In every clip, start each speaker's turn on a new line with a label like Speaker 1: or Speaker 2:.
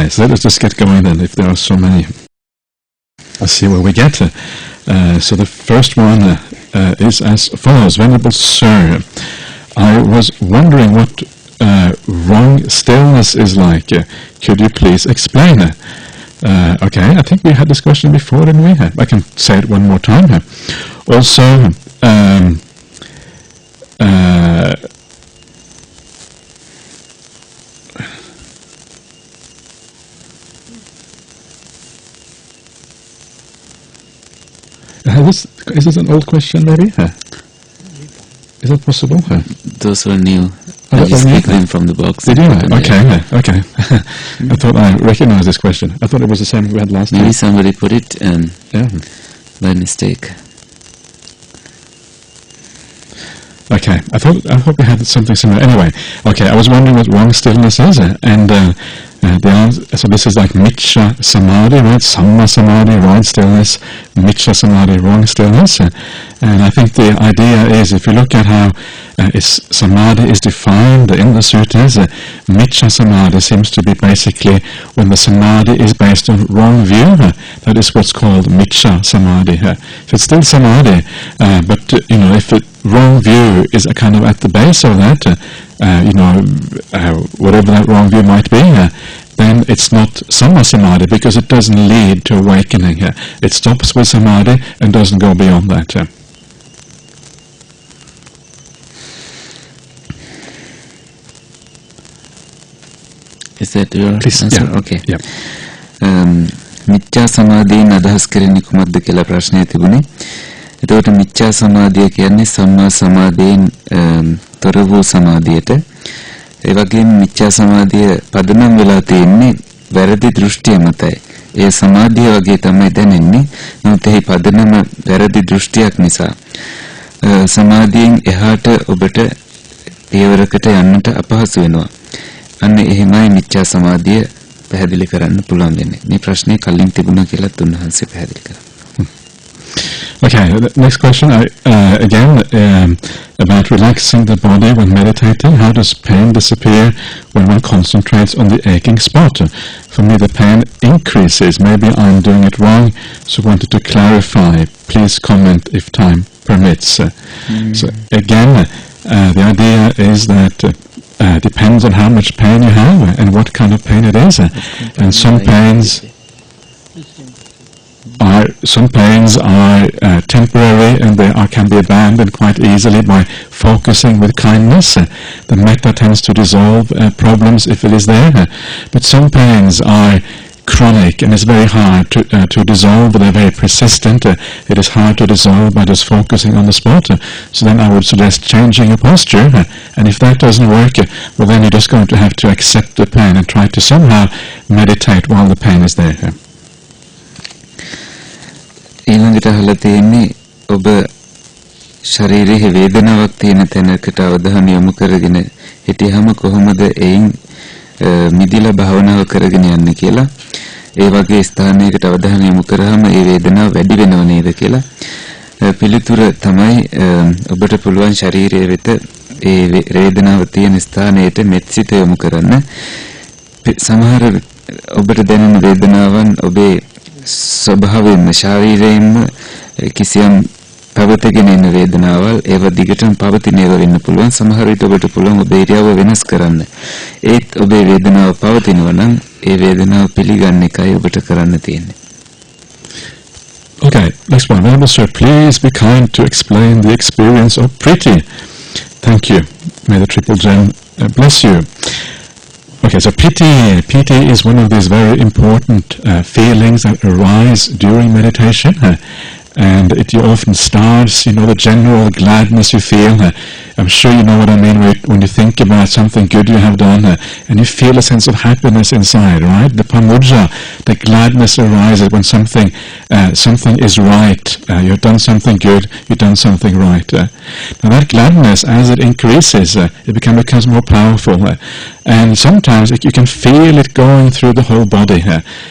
Speaker 1: So let us just get going then, if there are so many. Let's see where we get. So the first one is as follows. Venerable Sir, I was wondering what wrong stillness is like. Could you please explain? Okay, I think we had this question before, didn't we? I can say it one more time. Also, is this an old question, maybe? Is that possible?
Speaker 2: Those were new. I just picked them from the box.
Speaker 1: Did you? Okay, okay. I thought I recognized this question. I thought it was the same we had last time.
Speaker 2: Maybe somebody put it by mistake.
Speaker 1: Okay, I thought we had something similar. Anyway, okay, I was wondering what wrong stillness is, and the answer, so this is like Miccha Samadhi, right? Samma Samadhi, right stillness, Miccha Samadhi, wrong stillness, and I think the idea is, if you look at how Samadhi is defined in the sutras, Miccha Samadhi seems to be basically when the Samadhi is based on wrong view. That is what's called Miccha Samadhi. So it's still Samadhi, but if wrong view is a kind of at the base of that, whatever that wrong view might be, then it's not Samma Samadhi, because it doesn't lead to awakening. It stops with Samadhi and doesn't go beyond that.
Speaker 2: Is that your answer?
Speaker 1: Yeah.
Speaker 2: Okay.
Speaker 1: Yeah.
Speaker 2: මිච්ඡා සමාධියෙන් අදහස් කරන්නේ කුමක්ද කියලා ප්‍රශ්නය තිබුණේ. එතකොට මිච්ඡා සමාධිය කියන්නේ සම්මා සමාධියෙන් තොර වූ සමාධියට. ඒ වගේම මිච්ඡා සමාධිය පදනම් වෙලා තියෙන්නේ වැරදි දෘෂ්ටිය මතයි. ඒ සමාධිය වගේ තමයි දැනෙන්නේ. නමුත් එහි පදනම වැරදි දෘෂ්ටියක් නිසා සමාධියෙන් එහාට ඔබට පියවරකට යන්නට අපහසු වෙනවා. අන්න එහෙමයි මිච්ඡා සමාධිය පැහැදිලි කරන්න පුළුවන් වෙන්නේ. මේ ප්‍රශ්නේ කලින් තිබුණා කියලා තුන්වහන්සේ පැහැදිලි කරා.
Speaker 1: Okay, next question again about relaxing the body when meditating. How does pain disappear when one concentrates on the aching spot? For me the pain increases. Maybe I'm doing it wrong, so wanted to clarify. Please comment if time permits. So again, the idea is that depends on how much pain you have and what kind of pain it is. And some pains are temporary, and they can be abandoned quite easily by focusing with kindness. The metta tends to dissolve problems if it is there. But some pains are chronic, and it's very hard to dissolve. They're very persistent. It is hard to dissolve by just focusing on the spot. So then I would suggest changing your posture, and if that doesn't work, well then you're just going to have to accept the pain and try to somehow meditate while the pain is there.
Speaker 2: ඊළඟට අහලා තියෙන්නේ ඔබ ශරීරයේ වේදනාවක් තියෙන තැනකට අවධානය යොමු කරගෙන හිටියහම කොහොමද එයින් මිදිලා භාවනාව කරගෙන යන්නේ කියලා. ඒ වගේ ස්ථානයකට අවධානය යොමු කරාම ඒ වේදනාව වැඩි වෙනව නේද කියලා. පිළිතුර තමයි ඔබට පුළුවන් ශරීරයේ වෙත ඒ වේදනාව තියෙන ස්ථානයට මෙත්සිත යොමු කරන්න. සමහර ඔබට දැනෙන වේදනාවන් ඔබේ ස්වභාවයෙන්ම ශාරීරිකයෙන්ම කිසියම් පවතගෙන එන වේදනාවල් ඒව දිගටම පවතින ඒවා වෙන්න පුළුවන්. සමහර විට ඔබට පුළුවන් ඔබේ ඉරියව්ව වෙනස් කරන්න. ඒත් ඔබේ වේදනාව පවතිනවා නම් ඒ වේදනාව පිළිගන්න එකයි ඔබට කරන්න තියෙන්නේ.
Speaker 1: Okay, next one. Venerable Sir, please be kind to explain the experience of Priti. Thank you. May the Triple Gem bless you. Okay, so piti is one of these very important feelings that arise during meditation. And it often starts, the general gladness you feel. I'm sure you know what I mean when you think about something good you have done, and you feel a sense of happiness inside, right? The pamudja, the gladness arises when something is right. You've done something good, you've done something right. Now that gladness, as it increases, it becomes more powerful. And sometimes you can feel it going through the whole body.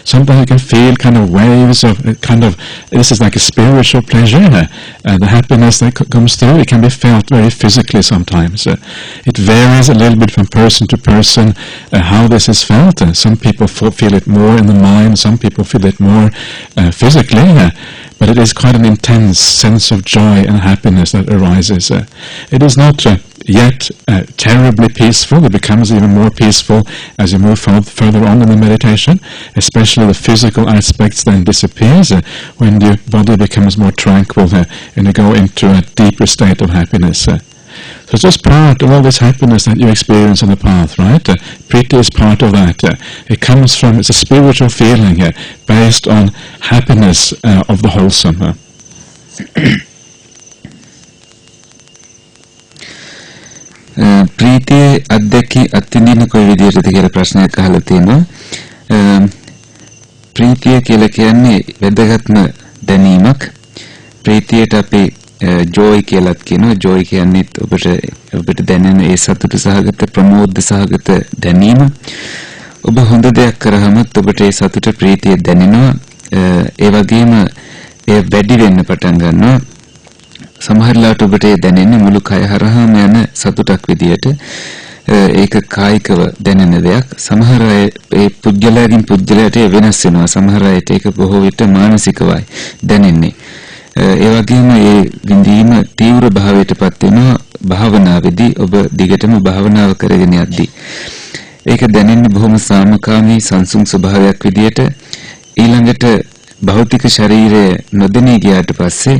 Speaker 1: Sometimes you can feel kind of waves of this is like a spiritual pleasure. The happiness that comes through, it can be felt very physically sometimes. It varies a little bit from person to person how this is felt. Some people feel it more in the mind, some people feel it more physically. But it is quite an intense sense of joy and happiness that arises. It is not yet terribly peaceful. It becomes even more peaceful as you move further on in the meditation. Especially the physical aspects then disappears when your body becomes more tranquil and you go into a deeper state of happiness. So it's just part of all this happiness that you experience on the path, right? Priti is part of that. It comes from, it's a spiritual feeling based on happiness of the wholesome.
Speaker 2: ප්‍රීතියේ අත්විඳින කොයි විදිහටද කියලා ප්‍රශ්නයක් අහලා තියෙනවා. ප්‍රීතිය කියලා කියන්නේ වැදගත්ම දැනීමක්. ප්‍රීතියට අපි ජෝයි කියලාත් කියනවා. ජෝයි කියන්නේ ඔබට දැනෙන ඒ සතුට සහගත ප්‍රමෝද සහගත දැනීම. ඔබ හොඳ දෙයක් කරාම ඔබට ඒ සතුට ප්‍රීතිය දැනෙනවා. ඒ වගේම ඒ වැඩි වෙන්න පටන් ගන්නවා. සමහරලාට ඔබට දැනෙන්නේ මුළු කය හරහාම යන සතුටක් විදියට. ඒක කායිකව දැනෙන දෙයක්. සමහර අය ඒ පුද්ගලයාගෙන් පුද්ගලයාට වෙනස් වෙනවා. සමහර අයට ඒක බොහෝ විට මානසිකවයි දැනෙන්නේ. ඒ වගේම ඒ විඳීම තීව්‍ර භාවයටපත් වෙනවා භාවනාවේදී ඔබ දිගටම භාවනාව කරගෙන යද්දී. ඒක දැනෙන්නේ බොහොම සාමකාමී සංසුන් ස්වභාවයක් විදියට. ඊළඟට භෞතික ශරීරය නොදැනී ගියාට පස්සේ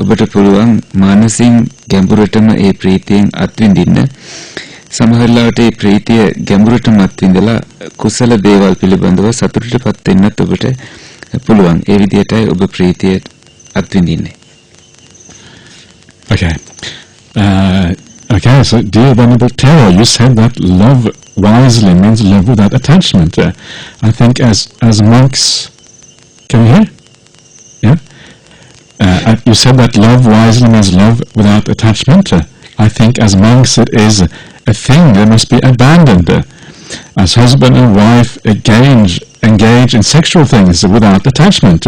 Speaker 2: ඔබට පුළුවන් මානසින් ගැඹුරටම ඒ ප්‍රීතියෙන් අත්විඳින්න. සමහරවිට ඒ ප්‍රීතිය ගැඹුරටම අත්විඳලා කුසල දේවල් පිළිබඳව සතුටටපත් වෙන්නත් ඔබට පුළුවන්. ඒ විදිහටයි ඔබ ප්‍රීතිය අත්විඳින්නේ.
Speaker 1: Okay, so dear Venerable Tero, you said that love wisely means love without attachment. I think as monks, can you hear? Yeah? You said that love wisely means love without attachment. I think as monks it is a thing that must be abandoned. As husband and wife engage in sexual things without attachment,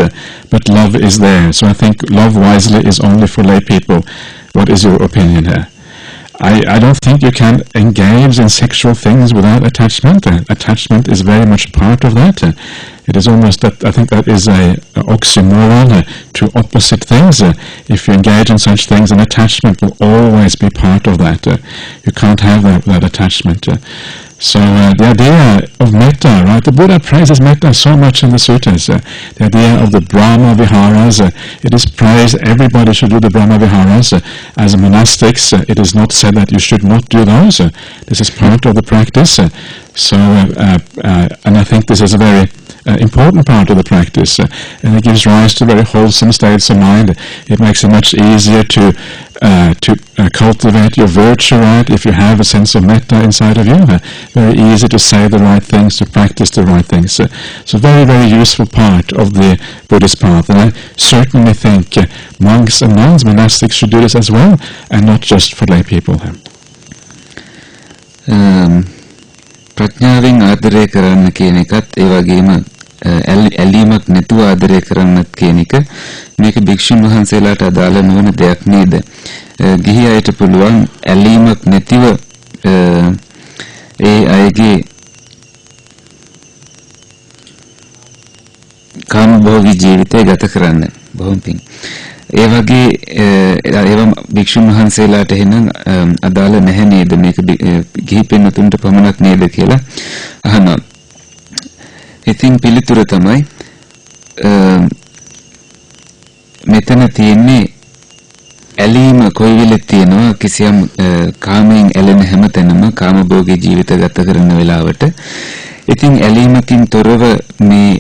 Speaker 1: but love is there. So I think love wisely is only for lay people. What is your opinion here? I don't think you can engage in sexual things without attachment. Attachment is very much part of that. It is almost that, I think that is a oxymoron, two opposite things. If you engage in such things, an attachment will always be part of that. You can't have that attachment. So the idea of metta, right? The Buddha praises metta so much in the suttas. The idea of the Brahma Viharas, it is praised, everybody should do the Brahma Viharas. As monastics, it is not said that you should not do those. This is part of the practice. And I think this is a very important part of the practice, and it gives rise to very wholesome states of mind. It makes it much easier to cultivate your virtue, right? If you have a sense of metta inside of you, very easy to say the right things, to practice the right things. So very, very useful part of the Buddhist path, and I certainly think monks and nuns, monastics should do this as well, and not just for lay people.
Speaker 2: ප්‍රඥාවෙන් ආදරය කරන්න කියන එකත් ඒ වගේම ඇලීමක් නැතුව ආදරය කරන්නත් කියන එක මේක භික්ෂුන් වහන්සේලාට අදාළ නොවන දෙයක් නේද? ගිහි අයට පුළුවන් ඇලීමක් නැතිව ඒ අයගේ කාමභෝගී ජීවිතය ගත කරන්න. බොහොම පිං. ඒ වගේ ඒවා භික්ෂුන් වහන්සේලාට එහෙනම් අදාළ නැහැ නේද? මේක ගිහි පින්වතුන්ට පමණක් නේද කියලා අහනවා. ඉතින් පිළිතුර තමයි මෙතන තියෙන්නේ ඇලීම කොයි වෙලෙත් තියෙනවා කිසියම් කාමයෙන් ඇලෙන හැමතැනම කාමභෝගී ජීවිත ගත කරන වෙලාවට. ඉතින් ඇලීමකින් තොරව මේ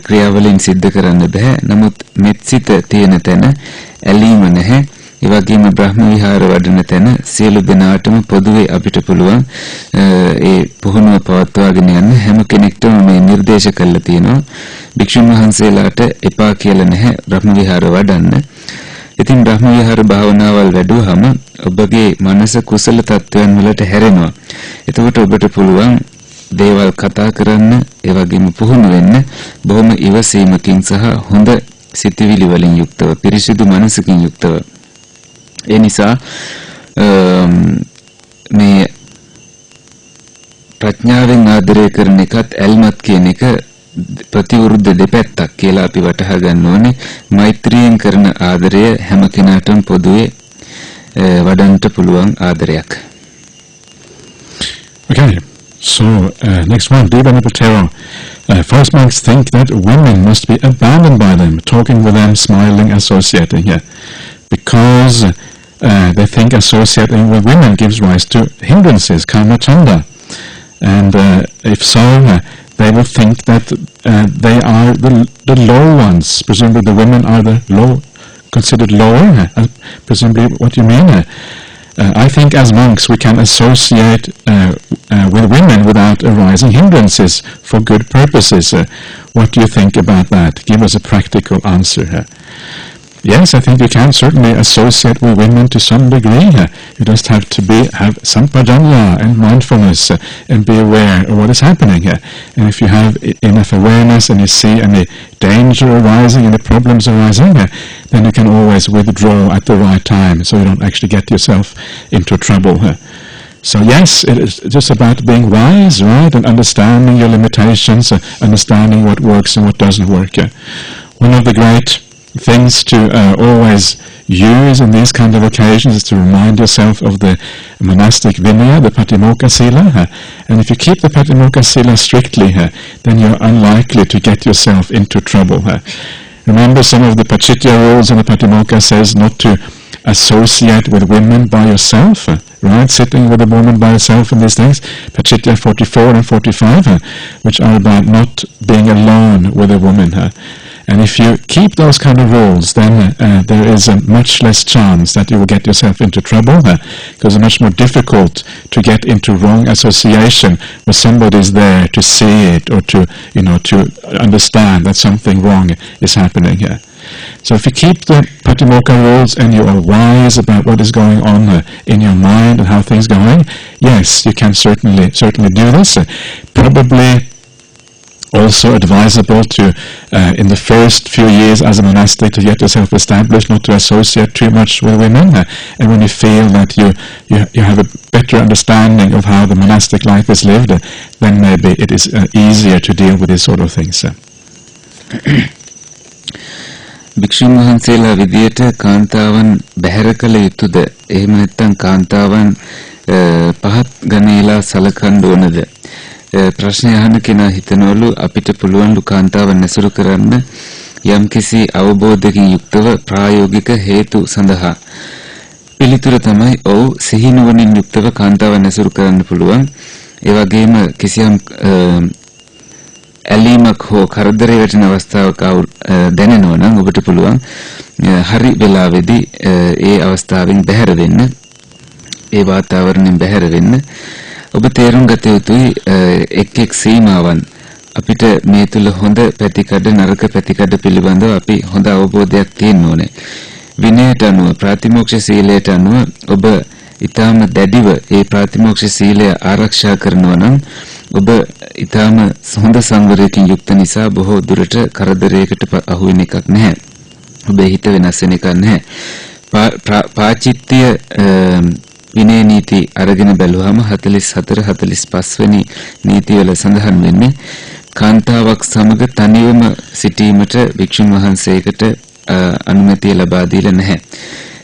Speaker 2: ක්‍රියාවලින් සිද්ධ කරන්න බෑ. නමුත් මෙත්සිත තියෙන තැන ඇලීම නැහැ. ඒ වගේම බ්‍රහ්ම විහාර වඩන තැන සියලු දෙනාටම පොදුවේ අපිට පුළුවන් ඒ පුහුණුව පවත්වාගෙන යන්න හැම කෙනෙක්ටම මේ නිර්දේශ කළා තියෙනවා. භික්ෂුන් වහන්සේලාට එපා කියලා නැහැ බ්‍රහ්ම විහාර වඩන්න. ඉතින් බ්‍රහ්ම විහාර භාවනාවල් වැඩුවාම ඔබගේ මනස කුසල තත්වයන් වලට හැරෙනවා. එතකොට ඔබට පුළුවන් දේවල් කතා කරන්න, ඒ වගේම පුහුණු වෙන්න බොහොම ඉවසීමකින් සහ හොඳ සිතිවිලි වලින් යුක්තව, පිරිසිදු මනසකින් යුක්තව. ඒ නිසා මේ ප්‍රඥාවෙන් ආදරය කරන එකත් ඇල්මත් කියන එක ප්‍රතිවිරුද්ධ දෙපැත්තක් කියලා අපි වටහා ගන්න ඕනේ. මෛත්‍රියෙන් කරන ආදරය හැම කෙනාටම පොදුවේ වඩන්නට පුළුවන් ආදරයක්.
Speaker 1: Okay, so next one, Devanipatero. First monks think that women must be abandoned by them, talking with them, smiling, associating here, because they think associating with women gives rise to hindrances, kama chanda, and if so, they will think that they are the low ones. Presumably the women are the low, considered lower. Presumably what you mean. I think as monks we can associate with women without arising hindrances for good purposes. What do you think about that? Give us a practical answer. Yes, I think you can certainly associate with women to some degree. You just have to have sampajanya and mindfulness and be aware of what is happening here. And if you have enough awareness and you see any danger arising, any problems arising, then you can always withdraw at the right time so you don't actually get yourself into trouble. So yes, it is just about being wise, right, and understanding your limitations, understanding what works and what doesn't work. One of the great things to always use in these kind of occasions is to remind yourself of the monastic vinaya, the Patimokkha Sila. And if you keep the Patimokkha Sila strictly, then you're unlikely to get yourself into trouble. Remember some of the Pachitya rules in the Patimokkha says not to associate with women by yourself, right? Sitting with a woman by yourself and these things. Pachitya 44 and 45, which are about not being alone with a woman. And if you keep those kind of rules, then there is a much less chance that you will get yourself into trouble, because it's much more difficult to get into wrong association where somebody is there to see it or to understand that something wrong is happening here. So if you keep the Patimokkha rules and you are wise about what is going on in your mind and how things are going, yes, you can certainly do this. Probably also advisable to, in the first few years as a monastic, to get yourself established, not to associate too much with women. And when you feel that you have a better understanding of how the monastic life is lived, then maybe it is easier to deal with these sort of things.
Speaker 2: භික්ෂුන් වහන්සේලා විදියට කාන්තාවන් බැහැර කළ යුතුද? එහෙම නැත්නම් කාන්තාවන් පහත් ගණේලා සලකන්න ඕනද? ප්‍රශ්නය අහන කෙනා හිතනවලු අපිට පුළුවන් කාන්තාවන් නැසුරු කරන්න යම්කිසි අවබෝධයකින් යුක්තව ප්‍රායෝගික හේතු සඳහා. පිළිතුර තමයි ඔව්, සිහිනුවණින් යුක්තව කාන්තාවන් නැසුරු කරන්න පුළුවන්. ඒ වගේම කිසියම් ඇලීමක් හෝ කරදරේ වැටෙන අවස්ථාවක දැනෙනවා නම් ඔබට පුළුවන් හරි වෙලාවේදී ඒ අවස්ථාවෙන් බැහැර වෙන්න, ඒ වාතාවරණයෙන් බැහැර වෙන්න. ඔබ තේරුම් ගත යුතුයි එක් සීමාවන් අපිට මේ තුල හොඳ පැතිකඩ නරක පැතිකඩ පිළිබඳව අපි හොඳ අවබෝධයක් තියෙන්න ඕනේ. විනයට අනුව ප්‍රාතිමෝක්ෂ සීලයට අනුව ඔබ ඊටාම දැඩිව ඒ ප්‍රාතිමෝක්ෂ සීලය ආරක්ෂා කරනවා නම් ඔබ ඊටාම හොඳ සංවරයකින් යුක්ත නිසා බොහෝ දුරට කරදරයකට අහු වෙන එකක් නැහැ. ඔබේ හිත වෙනස් වෙන එකක් නැහැ. පාචිත්‍ය විනය නීති අරගෙන බැලුවාම 44 45 වෙනි නීතිවල සඳහන් වෙන්නේ කාන්තාවක් සමග තනියම සිටීමට භික්ෂුන් වහන්සේකට අනුමැතිය ලබා දීලා නැහැ.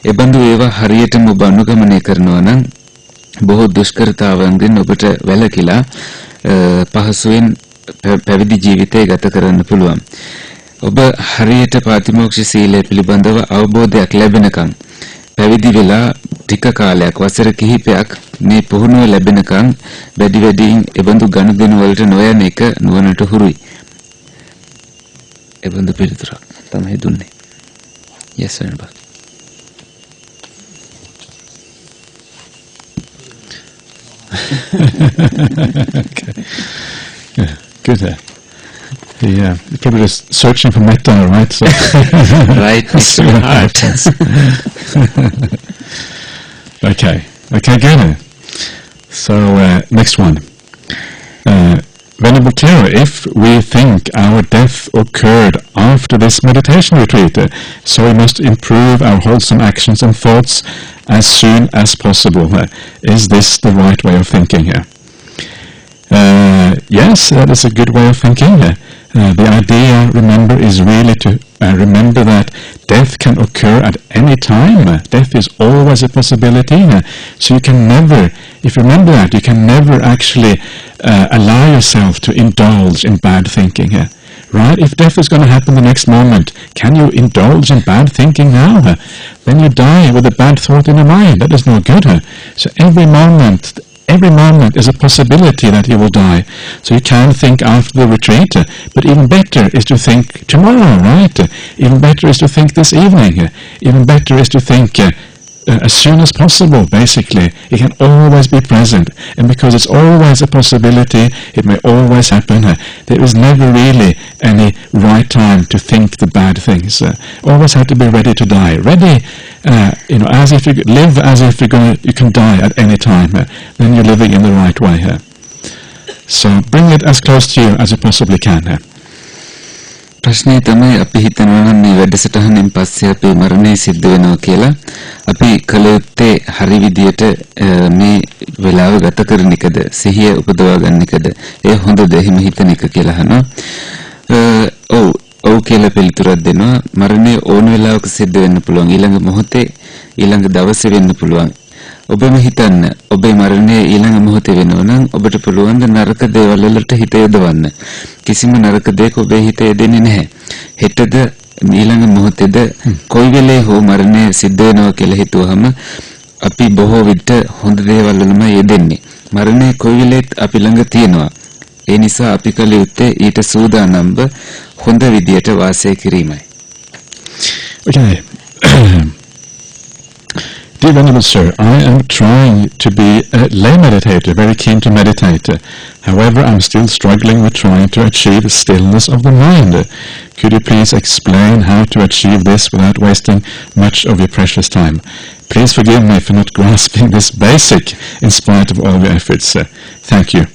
Speaker 2: ඒ බඳු ඒවා හරියටම ඔබ අනුගමනය කරනවා නම් බොහෝ දුෂ්කරතාවන්ගෙන් ඔබට වැළකීලා පහසුවෙන් පැවිදි ජීවිතය ගත කරන්න පුළුවන්. ඔබ හරියට ප්‍රාතිමෝක්ෂ සීලය පිළිබඳව අවබෝධයක් ලැබෙනකන් පැවිදි වෙලා ටික කාලයක් වසර කිහිපයක් මේ පුහුණුව ලැබෙනකන් වැඩි වැඩියෙන් එබඳු ගනුදෙනු වලට නොයන එක නුවණට හුරුයි. එබඳු පිළිතුරක් තමයි දුන්නේ. Yes sir.
Speaker 1: Okay. Yeah, good. He's probably just searching for metta, right? So
Speaker 2: right next to the heart.
Speaker 1: Okay, good. So next one. Venerable Tero, if we think our death occurred after this meditation retreat, so we must improve our wholesome actions and thoughts as soon as possible. Is this the right way of thinking here? Yes, that is a good way of thinking. The idea, remember, is really to remember that death can occur at any time. Death is always a possibility. So you can never, if you remember that, you can never actually allow yourself to indulge in bad thinking. Right? If death is going to happen the next moment, can you indulge in bad thinking now? Then you die with a bad thought in your mind. That is not good. So every moment is a possibility that you will die. So you can think after the retreat, but even better is to think tomorrow, right? Even better is to think this evening. Even better is to think as soon as possible, basically. It can always be present. And because it's always a possibility, it may always happen. There is never really any right time to think the bad things. Always have to be ready to die. Ready, as if you live as if you can die at any time. Then you're living in the right way. So bring it as close to you as you possibly can.
Speaker 2: ප්‍රශ්නේ තමයි අපි හිතනවා නම් මේ වැඩසටහනෙන් පස්සේ අපේ මරණය සිද්ධ වෙනවා කියලා. අපි කල යුත්තේ හරි විදියට මේ වෙලාව ගත කරන එකද, සිහිය උපදවා ගන්න එකද? ඒ හොඳද එහෙම හිතන එක කියලා අහනවා. ඔව් කියලා පිළිතුරක් දෙනවා. මරණය ඕන වෙලාවක සිද්ධ වෙන්න පුළුවන්. ඊළඟ මොහොතේ, ඊළඟ දවසේ වෙන්න පුළුවන්. ඔබම හිතන්න ඔබේ මරණය ඊළඟ මොහොතේ වෙනවා නම් ඔබට පුළුවන් ද නරක දේවල් වලට හිත යොදවන්න. කිසිම නරක දෙයක ඔබේ හිත යෙදෙන්නේ නැහැ. හෙටද ඊළඟ මොහොතේද කොයි වෙලේ හෝ මරණය සිද්ධ වෙනවා කියලා හිතුවහම අපි බොහෝ විට හොඳ දේවල් වලම යෙදෙන්නේ. මරණය කොයි වෙලේත් අපි ළඟ තියෙනවා. ඒ නිසා අපි කල යුත්තේ ඊට සූදානම්ව හොඳ විදියට වාසය කිරීමයි.
Speaker 1: Okay. Dear Venerable Sir, I am trying to be a lay meditator, very keen to meditate. However, I'm still struggling with trying to achieve stillness of the mind. Could you please explain how to achieve this without wasting much of your precious time? Please forgive me for not grasping this basic in spite of all your efforts. Thank you.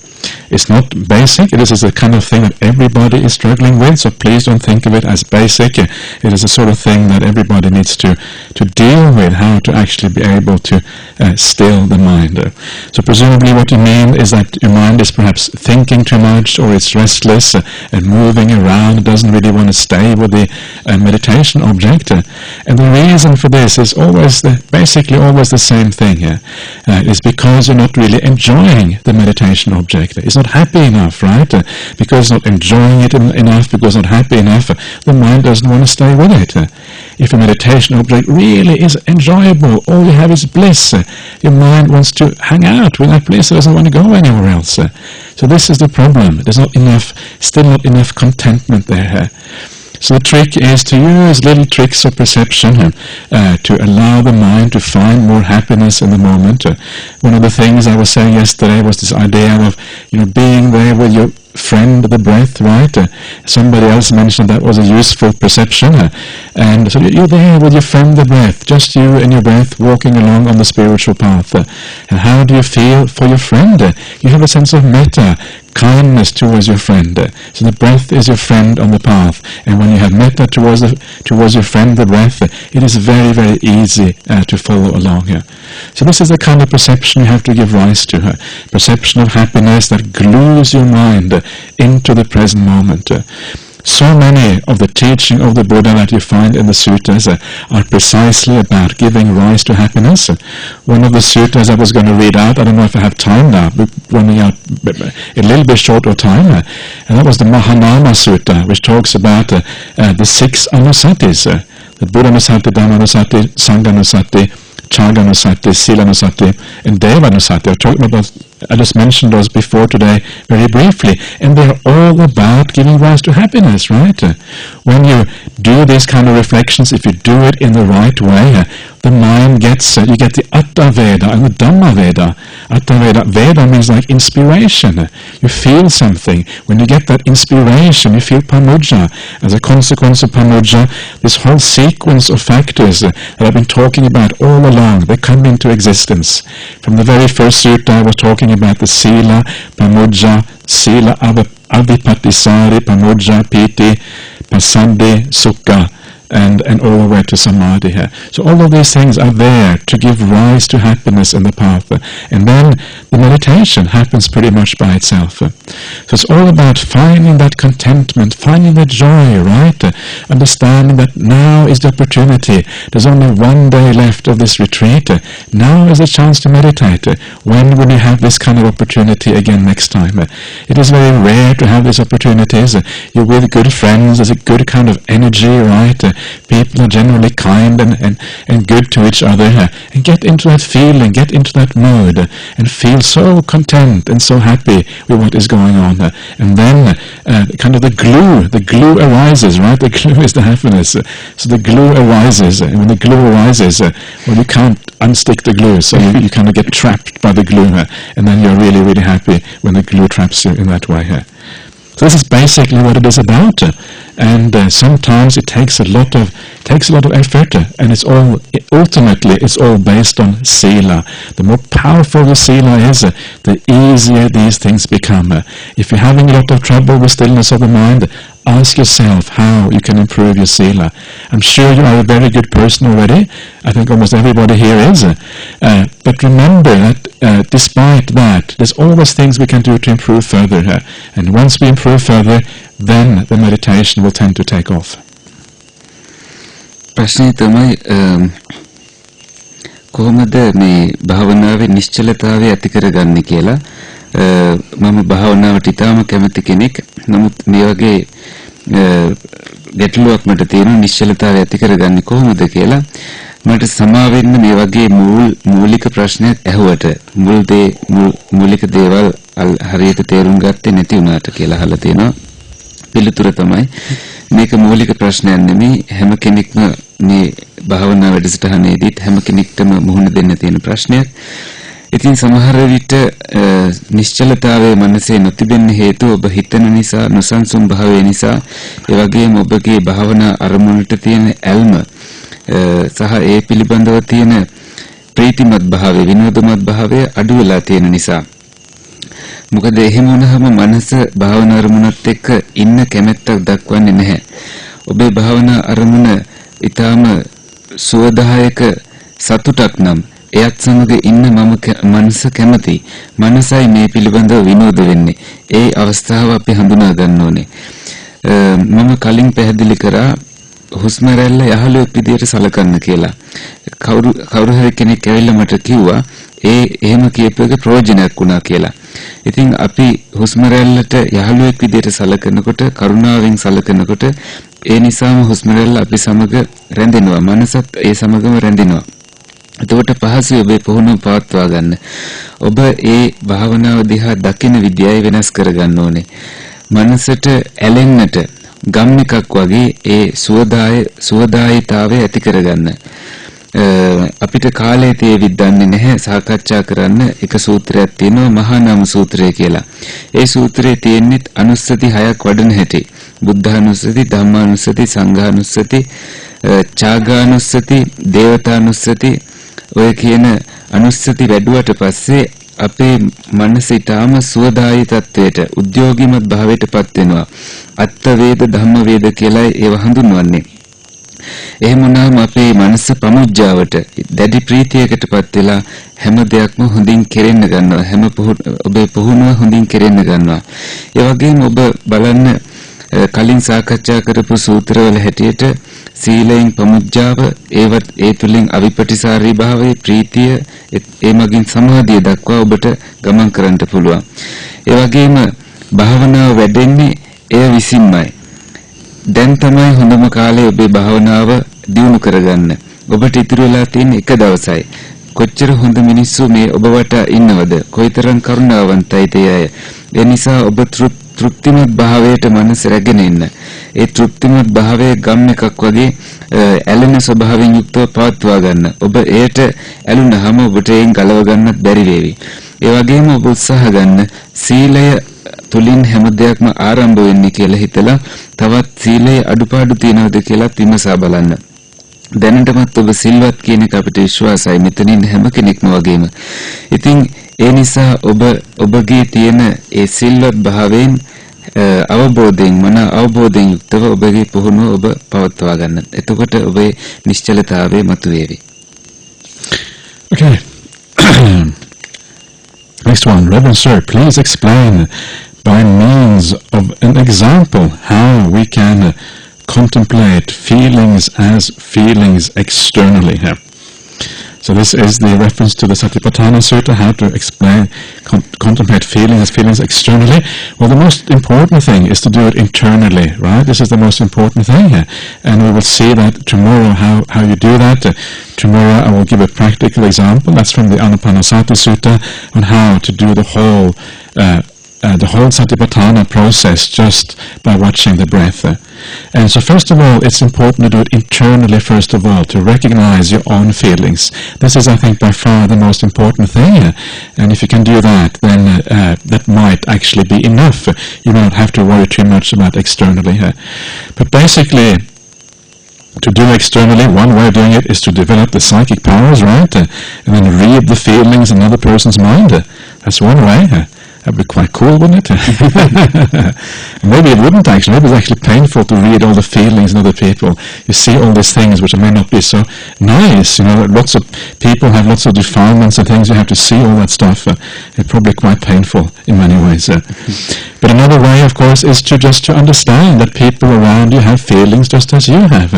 Speaker 1: It's not basic. It is a kind of thing that everybody is struggling with, so please don't think of it as basic. It is a sort of thing that everybody needs to deal with, how to actually be able to still the mind. So presumably what you mean is that your mind is perhaps thinking too much, or it's restless and moving around, doesn't really want to stay with the meditation object. And the reason for this is basically always the same thing. It's because you're not really enjoying the meditation object. It's not happy enough, right? Because it's not enjoying it enough, because it's not happy enough, the mind doesn't want to stay with it. If a meditation object really is enjoyable, all you have is bliss, your mind wants to hang out with that bliss, it doesn't want to go anywhere else. So this is the problem. There's still not enough contentment there. So the trick is to use little tricks of perception to allow the mind to find more happiness in the moment. One of the things I was saying yesterday was this idea of being there with your friend, the breath, right? Somebody else mentioned that was a useful perception. And so you're there with your friend, the breath, just you and your breath walking along on the spiritual path. And how do you feel for your friend? You have a sense of metta, kindness towards your friend. So the breath is your friend on the path. And when you have metta towards your friend, the breath, it is very, very easy to follow along here. So this is the kind of perception you have to give rise to. Perception of happiness that glues your mind into the present moment. So many of the teaching of the Buddha that you find in the suttas are precisely about giving rise to happiness. One of the suttas I was going to read out, I don't know if I have time now, we're running out a little bit short of time, and that was the Mahanama Sutta, which talks about the 6 anusatis, the Buddha Nusati, Dhamma Nusati, Sangha Nusati, Chaganusati, Silanusati, and Devanusati. I just mentioned those before today very briefly, and they're all about giving rise to happiness, right? When you do these kind of reflections, if you do it in the right way, the mind gets, you get the Atta Veda and the Dhamma Veda. Atta Veda means like inspiration. You feel something. When you get that inspiration, you feel pamudja. As a consequence of pamudja, this whole sequence of factors that I've been talking about all along, they come into existence. From the very first sutta I was talking about the sila, pamudja, sila adhipatisari, pamudja, piti, pasandi, sukha, and all the way to samadhi here. So all of these things are there to give rise to happiness in the path. And then the meditation happens pretty much by itself. So it's all about finding that contentment, finding that joy, right? Understanding that now is the opportunity. There's only one day left of this retreat. Now is a chance to meditate. When will you have this kind of opportunity again next time? It is very rare to have these opportunities. You're with good friends. There's a good kind of energy, right? People are generally kind and good to each other, and get into that feeling, get into that mood, and feel so content and so happy with what is going on. And then kind of the glue arises, right? The glue is the happiness. So the glue arises, and when the glue arises, well, you can't unstick the glue, so you kind of get trapped by the glue, and then you're really, really happy when the glue traps you in that way. So this is basically what it is about, and sometimes it takes a lot of effort, and ultimately it's all based on sila. The more powerful the sila is, the easier these things become. If you're having a lot of trouble with stillness of the mind, ask yourself how you can improve your sila. I'm sure you are a very good person already. I think almost everybody here is. But remember that despite that, there's always things we can do to improve further. And once we improve further, then the meditation will tend to take off.
Speaker 2: ප්‍රශ්නේ තමයි කොහොමද මේ භාවනාවේ නිශ්චලතාවය ඇති කරගන්නේ කියලා. මම භාවනාවට ඉතාම කැමති කෙනෙක්. නමුත් මේ වගේ ගැටලුවක් මට තියෙනවා නිශ්චලතාවය ඇති කරගන්නේ කොහොමද කියලා. මට සමා වෙන්න මේ වගේ මූලික ප්‍රශ්නයක් ඇහුවට මූලික දේවල් හරියට තේරුම් ගත්තේ නැති වුණාට කියලා අහලා තියෙනවා. පිළිතුර තමයි මේක මූලික ප්‍රශ්නයක් නෙමෙයි, හැම කෙනෙක්ම මේ භාවනා වැඩසටහනේදීත් හැම කෙනෙක්ටම මුහුණ දෙන්න තියෙන ප්‍රශ්නයක්. ඉතින් සමහර විට නිශ්චලතාවයේ මනසේ නොතිබෙන්න හේතුව ඔබ හිතන නිසා, නොසන්සුන් භාවය නිසා, ඒ වගේම ඔබගේ භාවනා අරමුණට තියෙන ඇල්ම සහ ඒ පිළිබඳව තියෙන ප්‍රීතිමත් භාවය, විනෝදමත් භාවය අඩු වෙලා තියෙන නිසා. මොකද එහෙම වුණාම මනස භාවනා අරමුණත් එක්ක ඉන්න කැමැත්තක් දක්වන්නේ නැහැ. ඔබේ භාවනා අරමුණ ඊටාම සුවදායක සතුටක් නම් එයත් සමග ඉන්න මනස කැමති. මනසයි මේ පිළිබඳව විනෝද වෙන්නේ. ඒ අවස්ථාව අපි හඳුනා ගන්න ඕනේ. මම කලින් පැහැදිලි කරා හුස්ම රැල්ල යහළුවෙක් විදියට සලකන්න කියලා. කවුරු හරි කෙනෙක් ඇවිල්ලා මට කිව්වා එහෙම කියපු එක ප්‍රයෝජනයක් වුණා කියලා. ඉතින් අපි හුස්ම රැල්ලට යහළුවෙක් විදියට සලකනකොට, කරුණාවෙන් සලකනකොට ඒ නිසාම හුස්ම රැල්ල අපි සමග රැඳෙනවා. මනසත් ඒ සමගම රැඳෙනවා. එතකොට පහසුයි ඔබේ පුහුණුව පවත්වා ගන්න. ඔබ ඒ භාවනාව දිහා දකින විදියයි වෙනස් කරගන්න ඕනේ. මනසට ඇලෙන්නට ගම් එකක් වගේ ඒ සුවදායීතාවය ඇති කරගන්න. අපිට කාලේ තියෙවිත් දන්නේ නැහැ සාකච්ඡා කරන්න එක සූත්‍රයක් තියෙනවා මහා නාම සූත්‍රය කියලා. ඒ සූත්‍රයේ තියෙන්නේ අනුස්සති 6ක් වඩන හැටි. බුද්ධානුස්සති, ධම්මානුස්සති, සංඝානුස්සති, චාගානුස්සති, දේවතානුස්සති, ඔය කියන අනුස්සති වැඩුවට පස්සේ අපේ මනස ඊටාම සුවදායී තත්වයට, උද්‍යෝගීමත් භාවයටපත් වෙනවා. අත්ත වේද ධම්ම වේද කියලා ඒව හඳුන්වන්නේ. එහෙම වුණාම අපේ මනස පමුජ්ජාවට, දැඩි ප්‍රීතියකටපත් වෙලා හැම දෙයක්ම හොඳින් කෙරෙන්න ගන්නවා. ඔබේ පුහුණුව හොඳින් කෙරෙන්න ගන්නවා. ඒ වගේම ඔබ බලන්න කලින් සාකච්ඡා කරපු සූත්‍රවල හැටියට සීලයෙන් පමුජ්ජාව, ඒ තුලින් අවිපටිසාරී භාවය, ප්‍රීතිය, ඒ මගින් සමාධිය දක්වා ඔබට ගමන් කරන්න පුළුවන්. ඒ වගේම භාවනාව වැඩෙන්නේ එය විසින්මයි. දැන් තමයි හොඳම කාලේ ඔබේ භාවනාව දියුණු කරගන්න. ඔබට ඉතුරු වෙලා තියෙන එක දවසයි. කොච්චර හොඳ මිනිස්සු මේ ඔබ වටා ඉන්නවද? කොයිතරම් කරුණාවන්තයිද අය. ඒ නිසා ඔබ තෘප්තිමත් භාවයට මනස රැගෙන ඉන්න. ඒ තෘප්තිමත් භාවයේ ගම් එකක් වගේ ඇලෙන ස්වභාවයෙන් යුක්තව පවත්වා ගන්න. ඔබ එයට ඇලුනහම ඔබට එයින් ගලව ගන්නත් බැරි වේවි. ඒ වගේම ඔබ උත්සාහ ගන්න සීලය තුලින් හැම දෙයක්ම ආරම්භ වෙන්නේ කියලා හිතලා තවත් සීලයේ අඩුපාඩු තියනවද කියලා විමසා බලන්න. දැනටමත් ඔබ සිල්වත් කියන එක අපිට විශ්වාසයි මෙතනින් හැම කෙනෙක්ම වගේම. ඉතින් ඒ නිසා ඔබගේ තියෙන ඒ සිල්වත් භාවයෙන් අවබෝධයෙන් මන අවබෝධයෙන් යුක්තව ඔබගේ පුහුණුව ඔබ පවත්වා ගන්න. එතකොට ඔබේ නිශ්චලතාවය මතුවේවි.
Speaker 1: Okay. Next one, Reverend Sir, please explain by means of an example how we can contemplate feelings as feelings externally here. So this is the reference to the Satipatthana Sutta, how to explain, contemplate feelings as feelings externally. Well, the most important thing is to do it internally, right? This is the most important thing here. And we will see that tomorrow, how you do that. Tomorrow I will give a practical example. That's from the Anapanasati Sutta on how to do the whole Satipatthana process just by watching the breath. And so first of all, it's important to do it internally first of all, to recognize your own feelings. This is, I think, by far the most important thing. And if you can do that, then that might actually be enough. You won't have to worry too much about externally. But basically, to do externally, one way of doing it is to develop the psychic powers, right? And then read the feelings in another person's mind. That's one way. That'd be quite cool, wouldn't it? Maybe it wouldn't actually. Maybe it's actually painful to read all the feelings in other people. You see all these things which may not be so nice. You know, lots of people have lots of defilements and things. You have to see all that stuff. It's probably quite painful in many ways. But another way, of course, is to just to understand that people around you have feelings just as you have.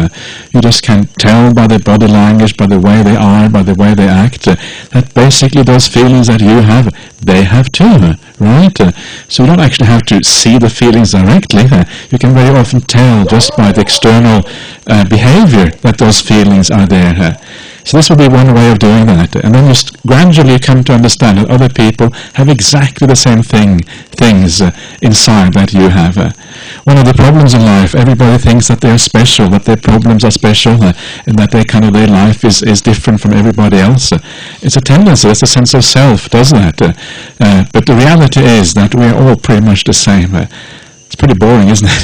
Speaker 1: You just can tell by their body language, by the way they are, by the way they act, that basically those feelings that you have, they have too. Right? So you don't actually have to see the feelings directly. You can very often tell just by the external behavior that those feelings are there. So this would be one way of doing that. And then just gradually come to understand that other people have exactly the same things inside that you have. One of the problems in life, everybody thinks that they're special, that their problems are special, and that their life is different from everybody else. It's a tendency, it's a sense of self, does that. But the reality is that we are all pretty much the same. It's pretty boring, isn't it?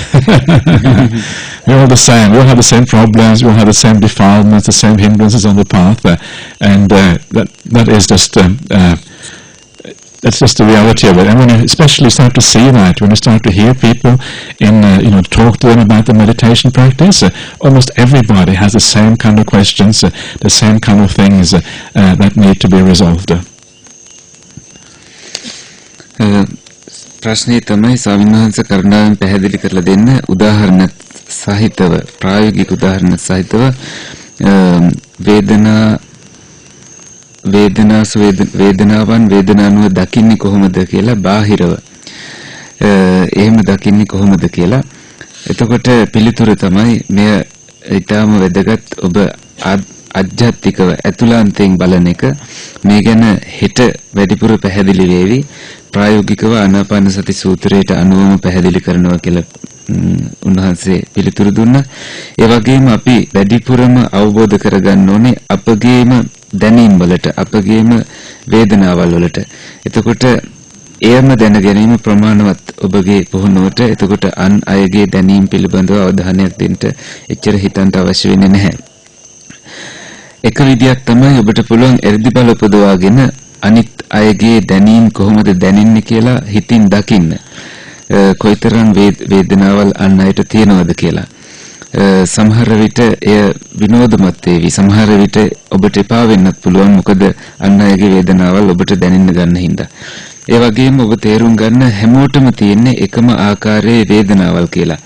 Speaker 1: We're all the same. We all have the same problems. We all have the same defilements, the same hindrances on the path, and that is just that's just the reality of it. And when you especially start to see that, when you start to hear people talk to them about the meditation practice, almost everybody has the same kind of questions, the same kind of things that need to be resolved.
Speaker 2: ප්‍රශ්නේ තමයි ස්වාමීන් වහන්සේ කරුණාවෙන් පැහැදිලි කරලා දෙන්න උදාහරණ සහිතව ප්‍රායෝගික උදාහරණ සහිතව වේදනාවන් වේදනානුව දකින්නේ කොහොමද කියලා බාහිරව එහෙම දකින්නේ කොහොමද කියලා. එතකොට පිළිතුර තමයි මෙය ඊටාම වැදගත්. ඔබ අධ්‍යාත්මිකව ඇතුළාන්තයෙන් බලන එක මේ ගැන හෙට වැඩිපුර පැහැදිලි වේවි. ප්‍රායෝගිකව ආනාපාන සති සූත්‍රයට අනුවම පැහැදිලි කරනවා කියලා උන්වහන්සේ පිළිතුරු දුන්නා. ඒ වගේම අපි වැඩිපුරම අවබෝධ කරගන්න ඕනේ අපගේම දැනීම් වලට, අපගේම වේදනාවල් වලට. එතකොට එයම දැන ගැනීම ප්‍රමාණවත් ඔබගේ පුහුණුවට. එතකොට අන් අයගේ දැනීම් පිළිබඳව අවධානයක් දෙන්න එච්චර හිතන්න අවශ්‍ය වෙන්නේ නැහැ. එක විදියක් තමයි ඔබට පුළුවන් එර්දි බල උපදවාගෙන අනිත් අයගේ දැනීම් කොහොමද දැනෙන්නේ කියලා හිතින් දකින්න. කොයිතරම් වේදනාවල් අන් අයට තියෙනවද කියලා. සමහර විට එය විනෝදමත් වේවි. සමහර විට ඔබට එපා වෙන්නත් පුළුවන්. මොකද අන් අයගේ වේදනාවල් ඔබට දැනෙන්න ගන්න හින්දා. ඒ වගේම ඔබ තේරුම් ගන්න හැමෝටම තියෙන එකම ආකාරයේ වේදනාවල් කියලා.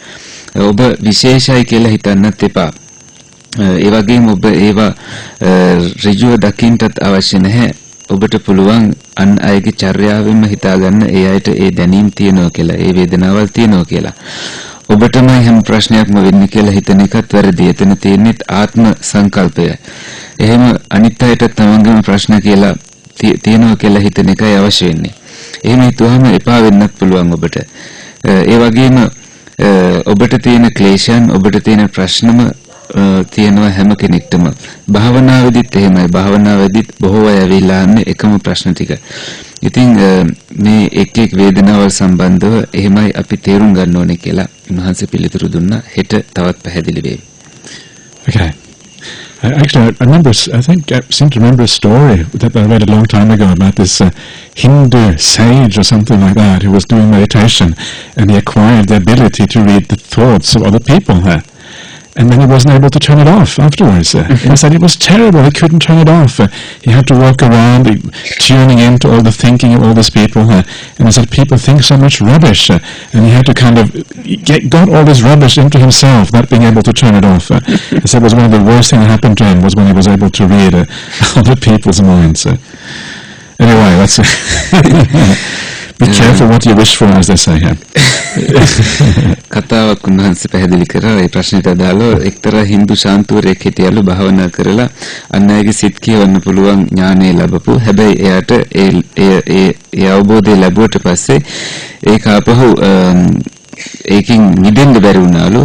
Speaker 2: ඔබ විශේෂයි කියලා හිතන්නත් එපා. ඒ වගේම ඔබ ඒවා ඍජුව දකින්නත් අවශ්‍ය නැහැ. ඔබට පුළුවන් අන් අයගේ චර්යාවෙන්ම හිතාගන්න ඒ අයට ඒ දැනීම් තියෙනවා කියලා, ඒ වේදනාවල් තියෙනවා කියලා. ඔබටමයි හැම ප්‍රශ්නයක්ම වෙන්නේ කියලා හිතන එකත් වැරදි. එතන තියෙන්නේ ආත්ම සංකල්පය. එහෙම අනිත් අයට තමන්ගේම ප්‍රශ්න කියලා තියෙනවා කියලා හිතන එකයි අවශ්‍ය වෙන්නේ. එහෙම හිතුවම එපා වෙන්නත් පුළුවන් ඔබට. ඒ වගේම ඔබට තියෙන ක්ලේශයන්, ඔබට තියෙන ප්‍රශ්නම තියෙනවා හැම කෙනෙක්ටම. භාවනාවේදීත් එහෙමයි. භාවනාවේදීත් බොහෝ අය ඇවිල්ලා අහන්නේ එකම ප්‍රශ්න ටික. ඉතින් මේ එක් එක් වේදනාවල් සම්බන්ධව එහෙමයි අපි තේරුම් ගන්න ඕනේ කියලා උන්වහන්සේ පිළිතුරු දුන්නා. හෙට තවත් පැහැදිලි වෙයි.
Speaker 1: Okay. I seem to remember a story that I read a long time ago about this Hindu sage or something like that who was doing meditation, and he acquired the ability to read the thoughts of other people. And then he wasn't able to turn it off afterwards. And he said it was terrible, he couldn't turn it off. He had to walk around tuning into all the thinking of all these people. And he said people think so much rubbish. And he had to kind of got all this rubbish into himself, not being able to turn it off. He said it was one of the worst things that happened to him was when he was able to read other people's minds. Anyway, that's be careful what you wish for, as they say here.
Speaker 2: කතාවක් උන්වහන්සේ පැහැදිලි කරා ඒ ප්‍රශ්නෙට අදාළව එක්තරා හින්දු ශාන්තුවරයෙක් හිටියලු භාවනා කරලා අන් අයගේ සිත් කියවන්න පුළුවන් ඥානය ලැබපු හැබැයි එයාට ඒ අවබෝධය ලැබුවට පස්සේ ඒක ආපහු ඒකින් නිදෙන්න බැරි වුණාලු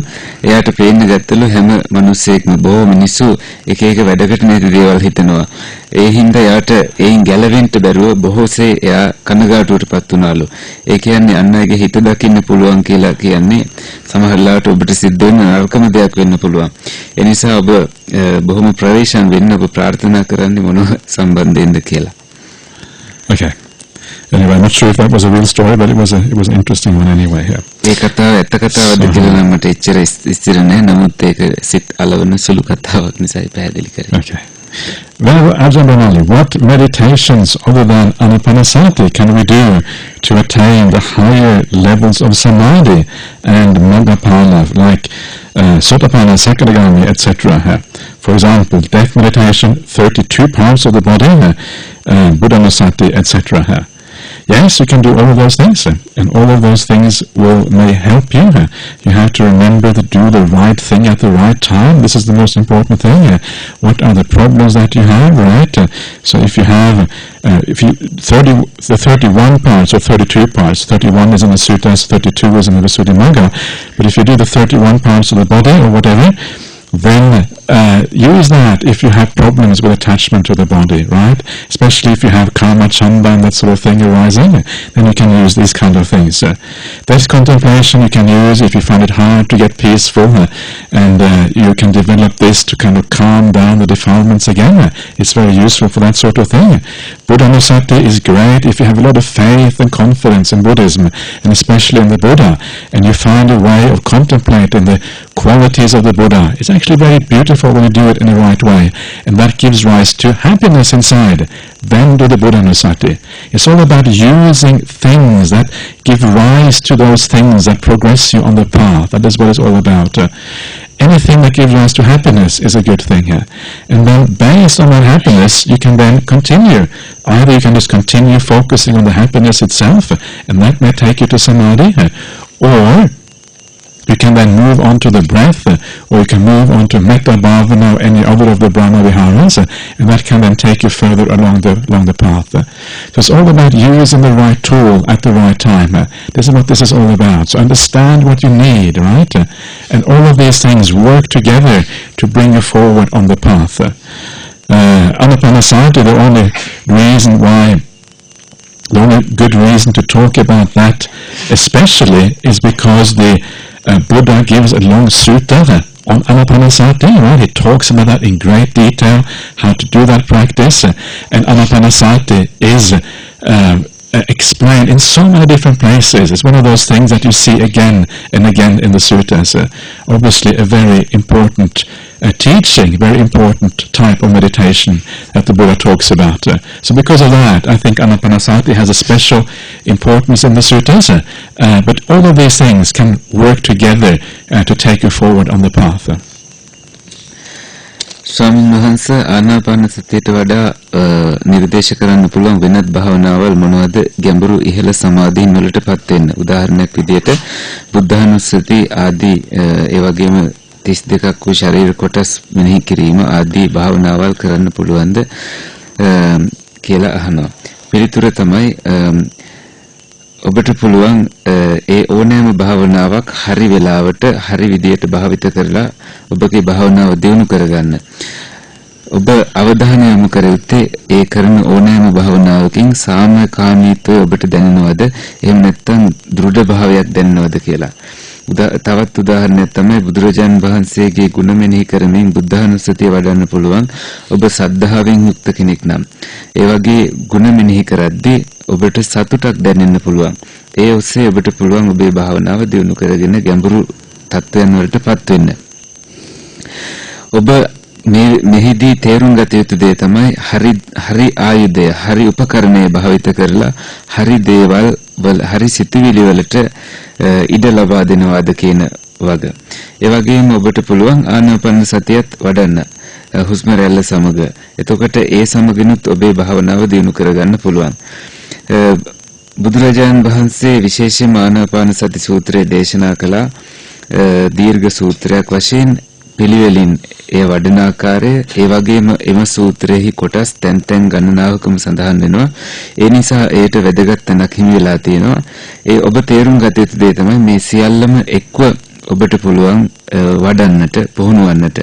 Speaker 2: එයාට පේන්න ගත්තලු හැම මිනිස්සෙක්ම බොහෝ මිනිස්සු එක එක වැඩකට නැති දේවල් හිතනවා ඒ හින්දා එයාට ඒයින් ගැලවෙන්න බැරුව බොහෝසේ එයා කනගාටුවටපත් වුණාලු ඒ කියන්නේ අන් අයගේ හිත දකින්න පුළුවන් කියලා කියන්නේ සමහරවිට ඔබට සිද්ධ වෙන නරකම දෙයක් වෙන්න පුළුවන් ඒ නිසා ඔබ බොහොම ප්‍රවේශම් වෙන්න ඔබ ප්‍රාර්ථනා කරන්නේ මොන සම්බන්ධයෙන්ද කියලා.
Speaker 1: Okay. Anyway, I'm not sure if that was a real story, but it was an interesting one anyway. Yeah.
Speaker 2: ඒ කතාව ඇත්ත කතාවක්ද කියලා නම් මට එච්චර ස්ථිර නැහැ. නමුත් ඒක සිත් අලවන සුළු කතාවක් නිසායි පැහැදිලි කරේ.
Speaker 1: Okay. Well, Ajahn Brahmali, what meditations other than anapanasati can we do to attain the higher levels of samadhi and magapala, like sotapanna, sakadagami, etc.? For example, death meditation, 32 parts of the body, buddhanusati, etc. Yes, you can do all of those things, and all of those things may help you. You have to remember to do the right thing at the right time. This is the most important thing. What are the problems that you have, right? So if you have, the 31 parts or 32 parts, 31 is in the suttas, 32 is in the Visuddhimagga, but if you do the 31 parts of the body or whatever, then use that if you have problems with attachment to the body, right? Especially if you have karma chanda and that sort of thing arising, then you can use these kind of things. There's contemplation you can use if you find it hard to get peaceful, and you can develop this to kind of calm down the defilements again. It's very useful for that sort of thing. Buddhanusati is great if you have a lot of faith and confidence in Buddhism, and especially in the Buddha, and you find a way of contemplating the qualities of the Buddha. It's actually very beautiful when you do it in the right way, and that gives rise to happiness inside. Then do the Buddhanusati. It's all about using things that give rise to those things that progress you on the path. That is what it's all about. Anything that gives rise to happiness is a good thing here. And then based on that happiness, you can then continue. Either you can just continue focusing on the happiness itself, and that may take you to samadhi, or you can then move on to the breath, or you can move on to metta bhavana or any other of the Brahma Viharas, and that can then take you further along the path. So it's all about using the right tool at the right time. This is what this is all about. So understand what you need, right? And all of these things work together to bring you forward on the path. Anapanasati, the only good reason to talk about that especially is because the Buddha gives a long sutta on anapanasati, right? He talks about that in great detail, how to do that practice, and anapanasati is explained in so many different places. It's one of those things that you see again and again in the suttas. Obviously a very important teaching, very important type of meditation that the Buddha talks about. So because of that, I think anapanasati has a special importance in the suttas, but all of these things can work together to take you forward on the path.
Speaker 2: ස්වාමීන් වහන්සේ ආනාපාන සතියට වඩා නිර්දේශ කරන්න පුළුවන් වෙනත් භාවනාවල් මොනවද ගැඹුරු ඉහළ සමාධීන් වලටපත් වෙන්න? උදාහරණයක් විදිහට බුද්ධානුස්සති ආදී ඒ වගේම 32ක් වූ ශරීර කොටස් මෙනෙහි කිරීම ආදී භාවනාවල් කරන්න පුළුවන්ද කියලා අහනවා. පිළිතුර තමයි ඔබට පුළුවන් ඒ ඕනෑම භාවනාවක් හරි වෙලාවට හරි විදියට භාවිත කරලා ඔබගේ භාවනාව දියුණු කරගන්න. ඔබ අවධානය යොමු කර යුත්තේ ඒ කරන ඕනෑම භාවනාවකින් සාමකාමීත්වය ඔබට දැනෙනවද? එහෙම නැත්නම් දෘඪ භාවයක් දැනෙනවද කියලා. තවත් උදාහරණයක් තමයි බුදුරජාන් වහන්සේගේ ගුණ මෙනෙහි කරමින් බුද්ධානුස්සතිය වඩන්න පුළුවන් ඔබ සද්ධාවෙන් යුක්ත කෙනෙක් නම්. ඒ වගේ ගුණ මෙනෙහි කරද්දී ඔබට සතුටක් දැනෙන්න පුළුවන්. ඒ ඔස්සේ ඔබට පුළුවන් ඔබේ භාවනාව දියුණු කරගෙන ගැඹුරු තත්වයන් වලටපත් වෙන්න. ඔබ මෙහිදී තේරුම් ගත යුතු දේ තමයි හරි ආයුධය, හරි උපකරණය භාවිත කරලා හරි දේවල් වල හරි සිතුවිලි වලට ඉඩ ලබා දෙනවාද කියන වග. ඒ වගේම ඔබට පුළුවන් ආනාපාන සතියත් වඩන්න හුස්ම රැල්ල සමග. එතකොට ඒ සමගිනුත් ඔබේ භාවනාව දියුණු කරගන්න පුළුවන්. බුදුරජාණන් වහන්සේ විශේෂයෙන්ම ආනාපාන සති සූත්‍රය දේශනා කළා දීර්ඝ සූත්‍රයක් වශයෙන් පිළිවෙලින් ඒ වඩන ආකාරය. ඒ වගේම එම සූත්‍රයේහි කොටස් තැන් ගණනාවකම සඳහන් වෙනවා. ඒ නිසා ඒට වැදගත් තැනක් හිමි වෙලා තියෙනවා. ඒ ඔබ තේරුම් ගත යුතු දේ තමයි මේ සියල්ලම එක්ව ඔබට පුළුවන් වඩන්නට, පුහුණුවන්නට.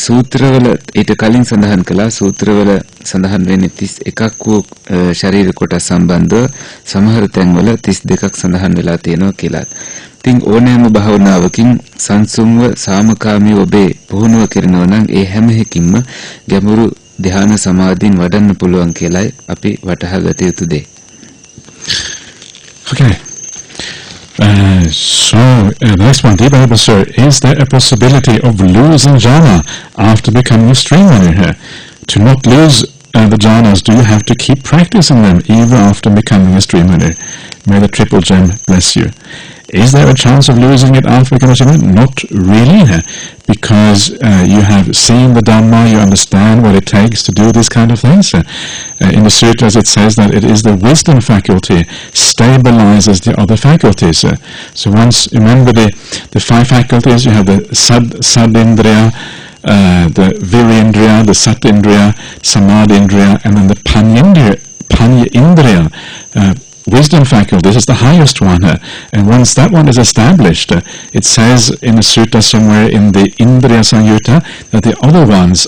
Speaker 2: සූත්‍රවල ඊට කලින් සඳහන් කළා සූත්‍රවල සඳහන් වෙන්නේ 31ක් වූ ශරීර කොටස් සම්බන්ධව සමහර තැන්වල 32ක් සඳහන් වෙලා තියෙනවා කියලා. ඉතින් ඕනෑම භාවනාවකින් සංසුන්ව සාමකාමී ඔබේ පුහුණුව කරනවා නම් ඒ හැම එකකින්ම ගැඹුරු ධ්‍යාන සමාධින් වඩන්න පුළුවන් කියලායි අපි වටහා ගත යුතු දේ.
Speaker 1: Okay. The next one, dear Bible sir, is there a possibility of losing jhana after becoming a stream runner here? To not lose the jhanas, do you have to keep practicing them even after becoming a stream runner? May the triple gem bless you. Is there a chance of losing it after becoming a stream runner? Not really, because you have seen the Dhamma, you understand what it takes to do these kind of things. In the sutras it says that it is the wisdom faculty stabilizes the other faculties. So once, remember the five faculties, you have the sadindriya, the virindriya, the satindriya, samadindriya, and then the panya-indriya. Wisdom faculty, this is the highest one, and once that one is established, it says in a sutta somewhere in the Indriya Samyutta that the other ones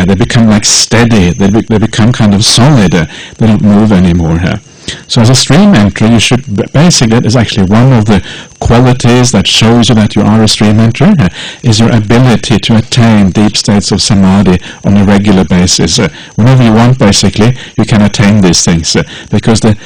Speaker 1: they become like steady, they become kind of solid, they don't move anymore. So as a stream entry, you should basically, that is actually one of the qualities that shows you that you are a stream entry, is your ability to attain deep states of samadhi on a regular basis. Whenever you want, basically, you can attain these things, because the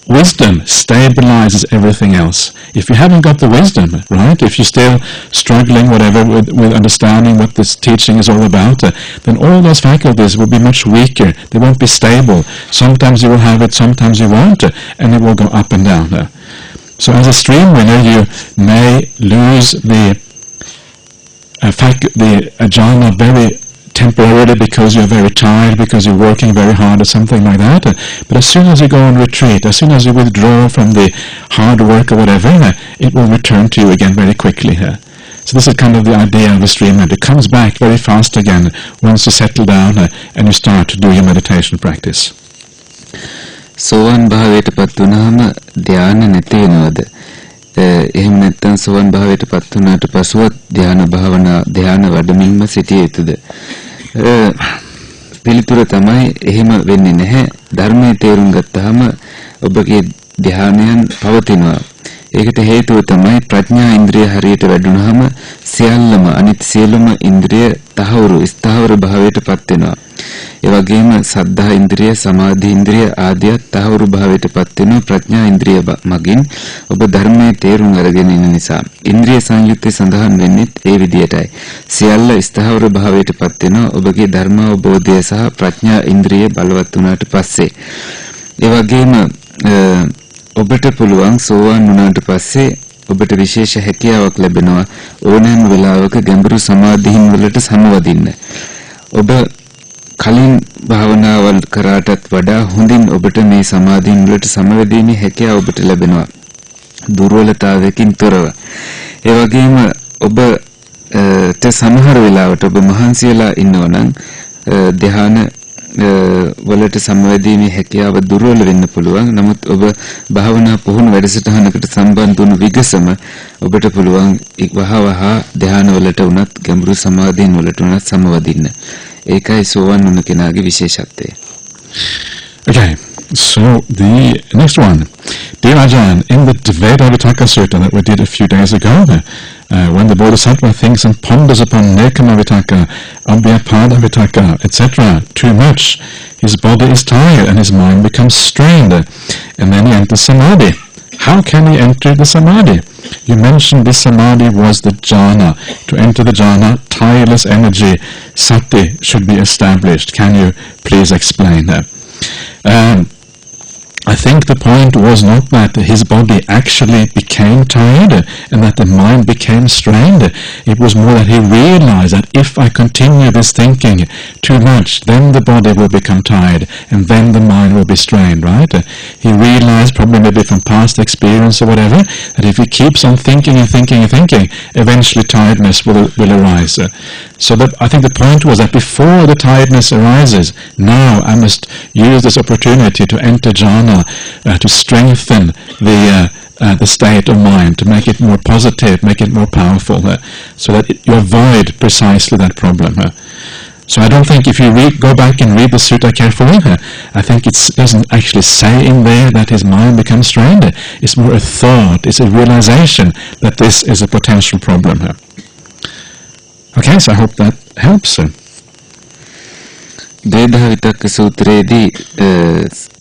Speaker 1: wisdom stabilizes everything else. If you haven't got the wisdom, right, if you're still struggling whatever with understanding what this teaching is all about, then all those faculties will be much weaker. They won't be stable. Sometimes you will have it, sometimes you won't, and it will go up and down. So as a stream winner, you may lose the jhana very temporarily because you're very tired, because you're working very hard or something like that. But as soon as you go on retreat, as soon as you withdraw from the hard work or whatever, it will return to you again very quickly. So this is kind of the idea of the stream. It comes back very fast again once you settle down and you start to do your meditation practice.
Speaker 2: සෝවන් භාවයට පත් වුණාම ධානය නැති වෙනවද? එහෙම නැත්නම් සෝවන් භාවයට පත් වුණාට පසුවත් ධාන වඩමින්ම සිටිය යුතුද? පිළිතුර තමයි එහෙම වෙන්නේ නැහැ. ධර්මයේ තේරුම් ගත්තාම ඔබගේ ධානයන් පවතිනවා. ඒකට හේතුව තමයි ප්‍රඥා ඉන්ද්‍රිය හරියට වැඩුණාම සියල්ලම අනිත් සියලුම ඉන්ද්‍රිය ස්ථාවර භාවයට පත් වෙනවා. ඒ වගේම සද්ධා ඉන්ද්‍රිය, සමාධි ඉන්ද්‍රිය ආදී තහවුරු භාවයට පත් වෙනවා ප්‍රඥා ඉන්ද්‍රිය මගින් ඔබ ධර්මයේ තේරුම් අරගෙන ඉන්න නිසා. ඉන්ද්‍රිය සංයුත්තේ සඳහන් වෙන්නේ ඒ විදියටයි. සියල්ල ස්ථාවර භාවයට පත් වෙනවා ඔබගේ ධර්ම අවබෝධය සහ ප්‍රඥා ඉන්ද්‍රිය බලවත් වුණාට පස්සේ. ඒ වගේම ඔබට පුළුවන් සෝවාන් වුණාට පස්සේ ඔබට විශේෂ හැකියාවක් ලැබෙනවා ඕනෑම වෙලාවක ගැඹුරු සමාධීන් වලට සමවදින්න. ඔබ කලින් භාවනාවල් කරාටත් වඩා හොඳින් ඔබට මේ සමාධීන් වලට සමවැදීමේ හැකියාව ඔබට ලැබෙනවා. දුර්වලතාවයකින් තොරව. ඒ වගේම ඔබට සමහර වෙලාවට ඔබ මහන්සි වෙලා ඉන්නවා නම් ධ්‍යාන වලට සමවැදීමේ හැකියාව දුර්වල වෙන්න පුළුවන්. නමුත් ඔබ භාවනා පුහුණු වැඩසටහනකට සම්බන්ධ වුණු විගසම ඔබට පුළුවන් වහවහ ධ්‍යාන වලට උනත් ගැඹුරු සමාධීන් වලට උනත් සමවදින්න. ඒකයි සෝවන් වුණ කෙනාගේ විශේෂත්වය.
Speaker 1: Okay, so the next one. Dear Ajahn, in the Dvaita Vitaka Sutta that we did a few days ago, when the Bodhisattva thinks and ponders upon Nekama Vitaka, Abhyapada Vitaka, etc. too much, his body is tired and his mind becomes strained, and then he enters Samadhi. How can he enter the Samadhi? You mentioned this Samadhi was the jhana. To enter the jhana, tireless energy, sati, should be established. Can you please explain that? I think the point was not that his body actually became tired and that the mind became strained. It was more that he realized that if I continue this thinking too much, then the body will become tired and then the mind will be strained, right? He realized, probably maybe from past experience or whatever, that if he keeps on thinking and thinking and thinking, eventually tiredness will arise. So that I think the point was that before the tiredness arises, now I must use this opportunity to enter jhana, to strengthen the state of mind, to make it more positive, make it more powerful, so that you avoid precisely that problem. So I don't think if you go back and read the sutta carefully, I think it doesn't actually say in there that his mind becomes strained. It's more a thought, it's a realization that this is a potential problem. Okay, so I hope that helps.
Speaker 2: ද්වේධා විතක්ක සූත්‍රයේදී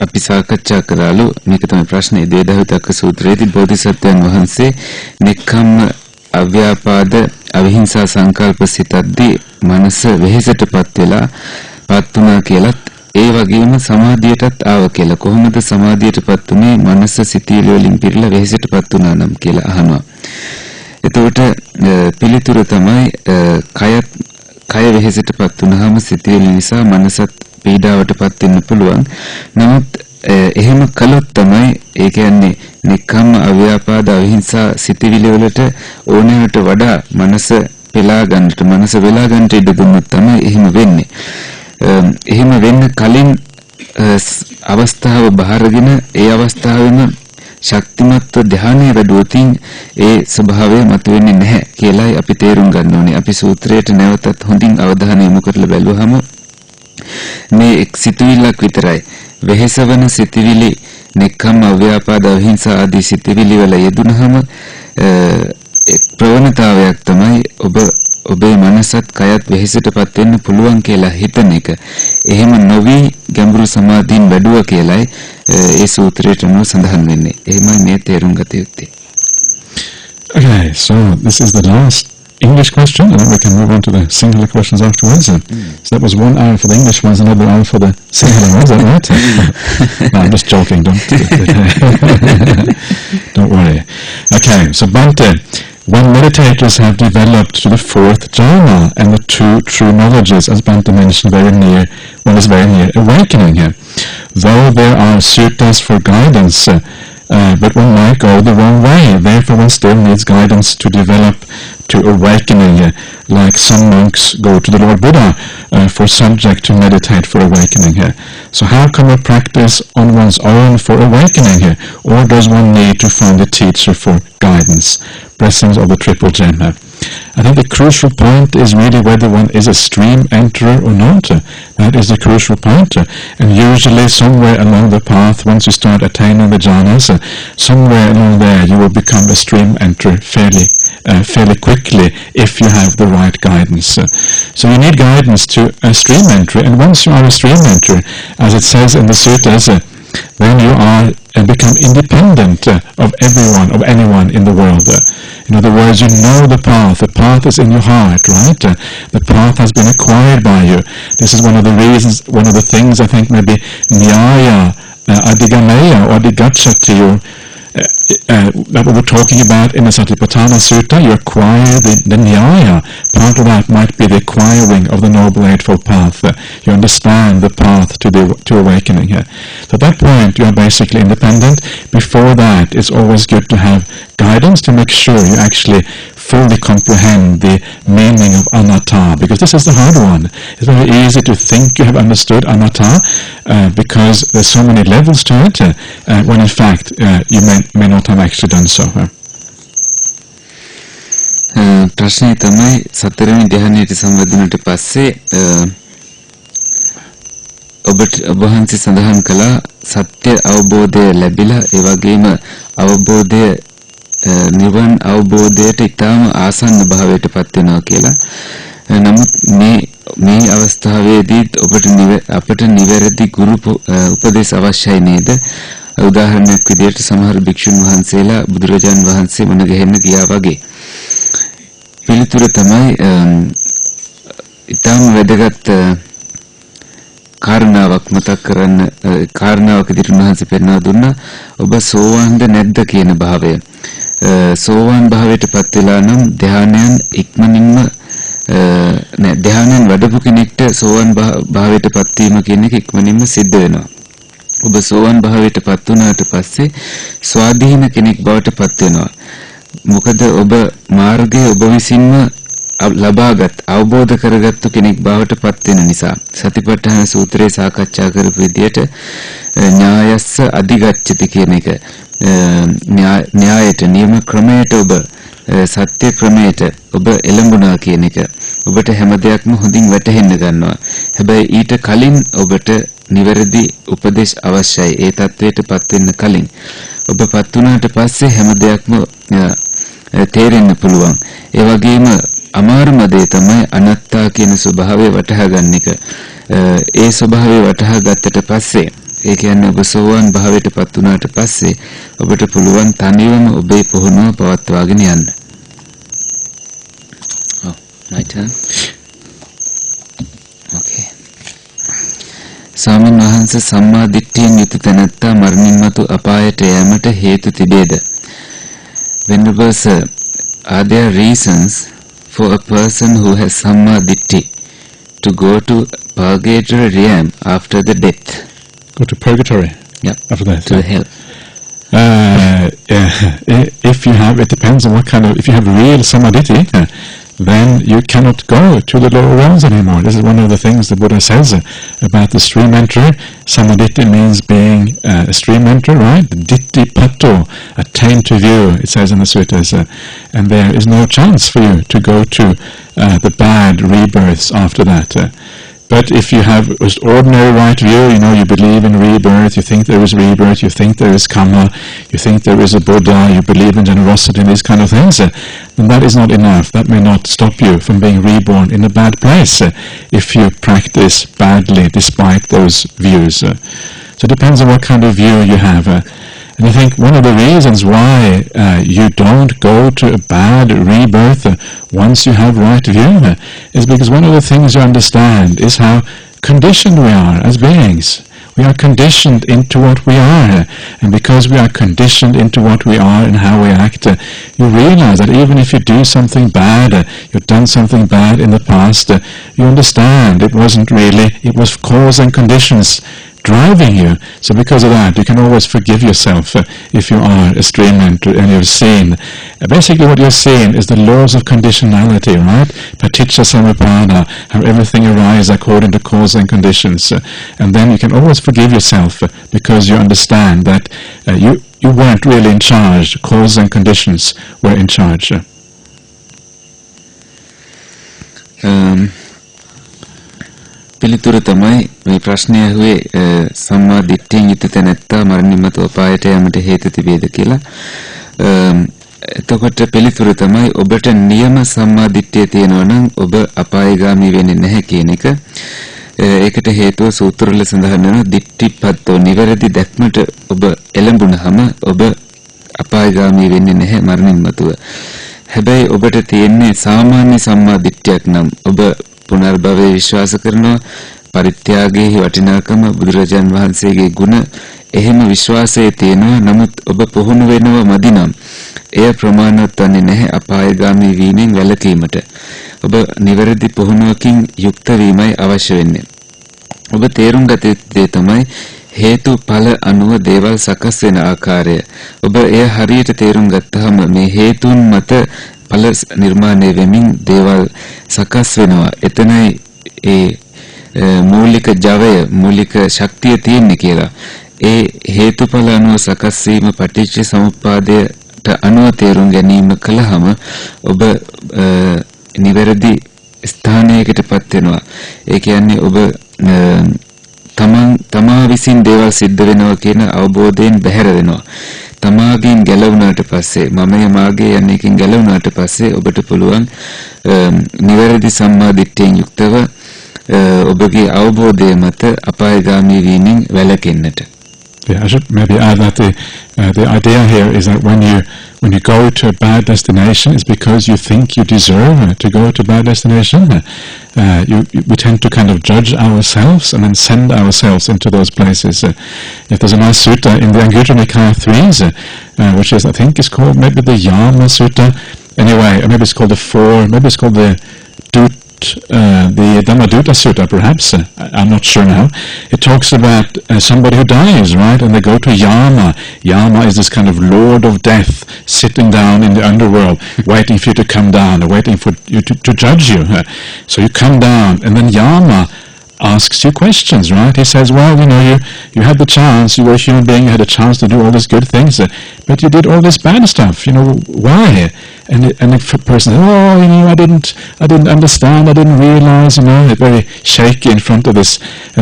Speaker 2: අපි සාකච්ඡා කරාලු මේක තමයි ප්‍රශ්නේ. ද්වේධා විතක්ක සූත්‍රයේදී බෝධිසත්වයන් වහන්සේ නෙක්ඛම්ම අව්‍යාපාද අවිහිංසා සංකල්ප සිතද්දී මනස වෙහෙසටපත් වෙලා පත් වුණා කියලත් ඒ වගේම සමාධියටත් ආව කියලා. කොහොමද සමාධියටපත් උනේ මනස සිතීල වලින් පිරලා වෙහෙසටපත් වුණා නම් කියලා අහනවා. එතකොට පිළිතුර තමයි කය වෙහෙසටපත් වුණාම සිතවිලි නිසා මනසත් පීඩාවටපත් වෙන්න පුළුවන්. නමුත් එහෙම කළොත් තමයි ඒ කියන්නේ නික්කම්ම අව්‍යාපාද අවිහිංසා සිතවිලි වලට ඕනෑමට වඩා මනස වෙලා ගන්නට ඉඩ දුන්නොත් තමයි එහෙම වෙන්නේ. එහෙම වෙන්න කලින් අවස්ථාව බහරගෙන ඒ අවස්ථාවෙම ශක්තිමත්ව ධ්‍යානයේ වැඩුවොතින් ඒ ස්වභාවය මතුවෙන්නේ නැහැ කියලායි අපි තේරුම් ගන්න ඕනේ. අපි සූත්‍රයට නැවතත් හොඳින් අවධානය යොමු කරලා බැලුවහම මේ එක් සිතුවිල්ලක් විතරයි. වෙහෙසවන සිතුවිලි, නෙක්ඛම්ම අව්‍යාපාද අවිහිංසා ආදී සිතුවිලි වල යෙදුනහම ප්‍රවණතාවයක් තමයි ඔබේ මනසත් කයත් වෙහෙසටපත් වෙන්න පුළුවන් කියලා හිතන එක. එහෙම නොවි ගැඹුරු සමාධියෙන් වැඩුවා කියලායි ඒ සූත්‍රයට සඳහන් වෙන්නේ. එහෙමයි මේ තේරුම් ගත යුත්තේ.
Speaker 1: Okay, so this is the last English question, and then we can move on to the singular questions afterwards. So that was 1 hour for the English ones, another hour for the singular ones, is that right? No, I'm just joking, don't worry. Okay, so Bhante, when meditators have developed to the 4th jhana and the 2 true knowledges, as Bhante mentioned, one is very near awakening here. Though there are suttas for guidance, but one might go the wrong way. Therefore, one still needs guidance to develop to awakening, like some monks go to the Lord Buddha for subject to meditate for awakening here. So how can one practice on one's own for awakening here? Or does one need to find a teacher for guidance? Blessings of the Triple Gem. I think the crucial point is really whether one is a stream enterer or not. That is the crucial point. And usually somewhere along the path, once you start attaining the jhanas, somewhere along there you will become a stream enterer fairly quickly if you have the right guidance. So you need guidance to a stream entry, and once you are a stream enterer, as it says in the suttas, then you are become independent of anyone in the world. In other words, you know the path is in your heart, right? The path has been acquired by you. This is one of the reasons, one of the things I think maybe Nyaya, Adigameya or Adigachati, that we were talking about in the Satipatthana Sutta, you acquire the Nyaya. Part of that might be the acquiring of the Noble Eightfold Path. You understand the path to awakening. So at that point, you are basically independent. Before that, it's always good to have guidance to make sure you actually fully comprehend the meaning of anatta, because this is the hard one. It's very easy to think you have understood anatta because there's so many levels to it, when in fact you may not have actually done so.
Speaker 2: ප්‍රශ්නේ තමයි සතරවෙනි ධ්‍යානයට සම්බන්ධුනට පස්සේ ඔබට වහන්සේ සඳහන් කළා සත්‍ය අවබෝධය ලැබිලා ඒ වගේම අවබෝධය නිවන් අවබෝධයට ඊටාම ආසන්න භාවයට පත් වෙනවා කියලා. නමුත් මේ අවස්ථාවේදී අපට නිවැරදි ගුරු උපදේශ අවශ්‍යයි නේද? උදාහරණයක් විදිහට සමහර භික්ෂුන් වහන්සේලා බුදුරජාන් වහන්සේ මුණ ගැහෙන්න ගියා වගේ. පිළිතුර තමයි ඊටාම වැදගත් කාරණාවක් මතක් කරන්න කාරණාවක් ඉදිරියට උන්වහන්සේ පෙන්වා දුන්නා. ඔබ සෝවාන්ද නැද්ද කියන භාවය. සෝවාන් භාවයට පත් වෙලා නම් ධානයන් ඉක්මනින්ම ධානයන් වඩපු කෙනෙක්ට සෝවාන් භාවයට පත් වීම කියන එක ඉක්මනින්ම සිද්ධ වෙනවා. ඔබ සෝවාන් භාවයට පත් වුණාට පස්සේ ස්වාධීන කෙනෙක් බවට පත් වෙනවා. මොකද ඔබ මාර්ගය ඔබ විසින්ම ලබාගත් අවබෝධ කරගත්තු කෙනෙක් බවට පත් වෙන නිසා. සතිපට්ඨාන සූත්‍රයේ සාකච්ඡා කරපු විදිහට ඥායස්ස අධිගච්ඡති කියන එක න්‍යායට නියම ක්‍රමයට ඔබ සත්‍ය ක්‍රමයට ඔබ එළඹුණා කියන එක ඔබට හැම දෙයක්ම හොඳින් වැටහෙන්න ගන්නවා. හැබැයි ඊට කලින් ඔබට නිවැරදි උපදේශ අවශ්‍යයි. ඒ தത്വයටපත් වෙන්න කලින් ඔබ පත් වුණාට පස්සේ හැම දෙයක්ම තේරෙන්න පුළුවන්. ඒ වගේම අමාරුම දේ තමයි අනත්තා කියන ස්වභාවය වටහා ගන්න එක. ඒ ස්වභාවය වටහා ගත්තට පස්සේ ඒ කියන්නේ ඔබ සෝවාන් භාවයට පත් වුණාට පස්සේ ඔබට පුළුවන් තනියම ඔබේ පුහුණුව පවත්වාගෙන යන්න. My turn. Okay. ස්වාමීන් වහන්සේ සම්මා දිට්ඨියෙන් යුත තැනැත්තා මරණින් මතු අපායට යෑමට හේතු තිබේද? Venerable sir, are there reasons for a person who has samma ditti to go to purgatory realm after the death?
Speaker 1: Go to purgatory?
Speaker 2: Yeah.
Speaker 1: After that?
Speaker 2: To hell.
Speaker 1: If you have, it depends on what kind of, if you have real samadhi, then you cannot go to the lower realms anymore. This is one of the things the Buddha says about the stream entry. Samadhi means being a stream entry, right? Ditti patto, attain to view, it says in the suttas. And there is no chance for you to go to the bad rebirths after that. But if you have just ordinary right view, you believe in rebirth, you think there is rebirth, you think there is karma, you think there is a Buddha, you believe in generosity and these kind of things, then that is not enough. That may not stop you from being reborn in a bad place if you practice badly despite those views. So it depends on what kind of view you have. And I think one of the reasons why you don't go to a bad rebirth once you have right view is because one of the things you understand is how conditioned we are as beings. We are conditioned into what we are, and because we are conditioned into what we are and how we act, you realize that even if you do something bad, you've done something bad in the past, you understand it wasn't really, it was cause and conditions driving you. So because of that, you can always forgive yourself if you are a stream enter and you've seen. Basically what you're seeing is the laws of conditionality, right? Paticca samuppada, how everything arises according to cause and conditions. And then you can always forgive yourself because you understand that you weren't really in charge. Cause and conditions were in charge.
Speaker 2: පිළිතුර තමයි මේ ප්‍රශ්නය ඇහුවේ සම්මා දිට්ඨියෙන් යුත තැනැත්තා මරණින් මතු අපායට යෑමට හේතු තිබේද කියලා. එතකොට පිළිතුර තමයි ඔබට නියම සම්මා දිට්ඨිය තියෙනවා නම් ඔබ අපායගාමී වෙන්නේ නැහැ කියන එක. ඒකට හේතුව සූත්‍රවල සඳහන් වෙනවා දිට්ඨිපත්තෝ නිවැරදි දැක්මට ඔබ එළඹුණාම ඔබ අපායගාමී වෙන්නේ නැහැ මරණින් මතුව. හැබැයි ඔබට තියෙන්නේ සාමාන්‍ය සම්මා දිට්ඨියක් නම් ඔබ පුනර්භවයේ විශ්වාස කරනවා, පරිත්‍යාගයේ වටිනාකම බුදුරජාන් වහන්සේගේ ගුණ එහෙම විශ්වාසයේ තියෙනවා. නමුත් ඔබ පුහුණු වෙනව මදිනම් එය ප්‍රමාණවත් වන්නේ නැහැ අපායগামী වීමෙන් වැළකීමට. ඔබ නිවැරදි පුහුණුවකින් යුක්ත වීමයි අවශ්‍ය වෙන්නේ. ඔබ තේරුම් ගත යුත්තේ තමයි හේතු ඵල අනුව දේවල් සකස් වෙන ආකාරය. ඔබ එය හරියට තේරුම් ගත්තාම මේ හේතුන් මත ඵල නිර්මාණය වෙමින් දේවල් සකස් වෙනවා. එතනයි ඒ මූලික ජවය මූලික ශක්තිය තියෙන්නේ කියලා. ඒ හේතුඵල අනුව සකස් වීම පටිච්ච සමුප්පාදයට අනුව තේරුම් ගැනීම කළාම ඔබ නිවැරදි ස්ථානයකටපත් වෙනවා. ඒ කියන්නේ ඔබ තමා විසින් දේවල් සිද්ධ වෙනවා කියන අවබෝධයෙන් බැහැර වෙනවා. තමාගෙන් ගැලවුණාට පස්සේ මමයේ මාගේ යන එකෙන් ගැලවුණාට පස්සේ ඔබට පුළුවන් නිවැරදි සම්මා දිට්ඨියෙන් යුක්තව ඔබගේ අවබෝධය මත අපායগামী වීමෙන් වැළකෙන්නට.
Speaker 1: Yeah, I should maybe add that the idea here is that when you go to a bad destination, it's because you think you deserve to go to a bad destination. We tend to kind of judge ourselves and then send ourselves into those places. If there's a nice sutta in the Anguttara Nikaya 3s, which is I think is called maybe the Yama Sutta. Anyway, maybe it's called the 4. Maybe it's called the Dhammadutta Sutta, perhaps. I'm not sure now. It talks about somebody who dies, right? And they go to Yama. Yama is this kind of lord of death sitting down in the underworld, waiting for you to come down, or waiting for you to judge you. So you come down, and then Yama asks you questions, right? He says, well, you had the chance, you were a human being, you had a chance to do all these good things, but you did all this bad stuff, why? And the person says, I didn't understand, I didn't realize, very shaky in front of this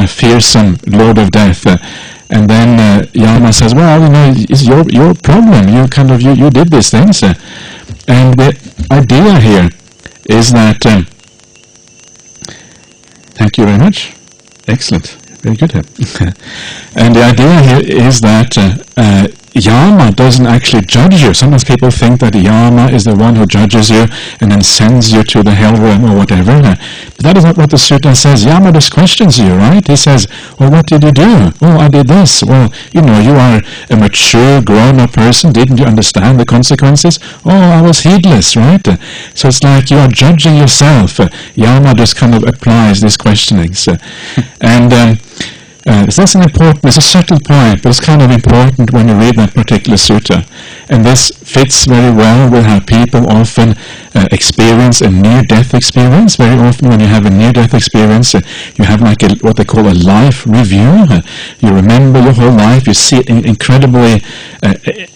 Speaker 1: fearsome Lord of Death. And then Yama says, well, it's your problem, you did these things. And the idea here is that thank you very much. Excellent. Very good. And the idea here is that Yama doesn't actually judge you. Sometimes people think that Yama is the one who judges you and then sends you to the hell realm or whatever. But that is not what the sutta says. Yama just questions you, right? He says, well, what did you do? Oh, I did this. Well, you are a mature, grown-up person. Didn't you understand the consequences? Oh, I was heedless, right? So it's like you are judging yourself. Yama just kind of applies these questionings. And it's a subtle point, but it's kind of important when you read that particular sutta. And this fits very well with how people often experience a near-death experience. Very often when you have a near-death experience, you have like what they call a life review. You remember your whole life, you see it incredibly,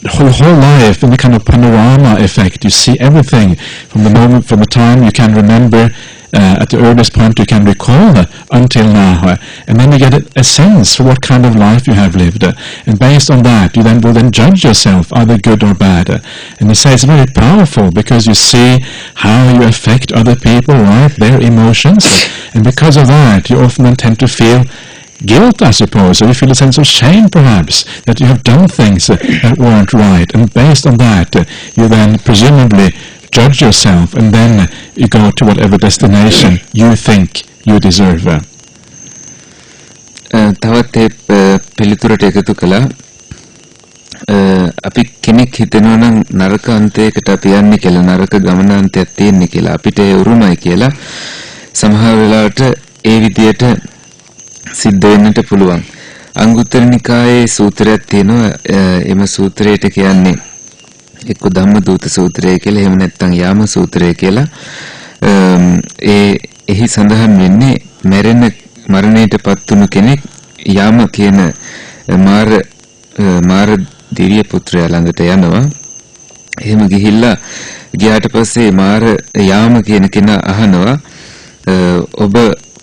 Speaker 1: whole life in the kind of panorama effect. You see everything from the time you can remember at the earliest point you can recall until now, and then you get a sense for what kind of life you have lived, and based on that you will then judge yourself either good or bad. And they say it's very powerful because you see how you affect other people, right, their emotions, and because of that you often tend to feel guilt, I suppose, or you feel a sense of shame perhaps that you have done things that weren't right, and based on that you then presumably judge yourself, and then you go to whatever destination you think you deserve.
Speaker 2: තවත් පිළිතුරට එකතු කළා. අපි කෙනෙක් හිතනවා නම් නරක අන්තයකට අපි යන්නේ කියලා, නරක ගමනාන්තයක් තියෙන්නේ කියලා, අපිට ඒ උරුමයි කියලා. සමහර වෙලාවට ඒ විදියට සිද්ධ වෙන්නට පුළුවන්. අංගුත්තර නිකායේ සූත්‍රයක් තියෙනවා. එම සූත්‍රයට කියන්නේ එක්ක ධම්මදූත සූත්‍රය කියලා, එහෙම නැත්නම් යාම සූත්‍රය කියලා. එහි සඳහන් වෙන්නේ මරණයටපත් වුණු කෙනෙක් යාම කියන මාර දිව්‍ය පුත්‍රයා ළඟට යනවා. එහෙම ගියාට පස්සේ යාම කියන කෙනා අහනවා, ඔබ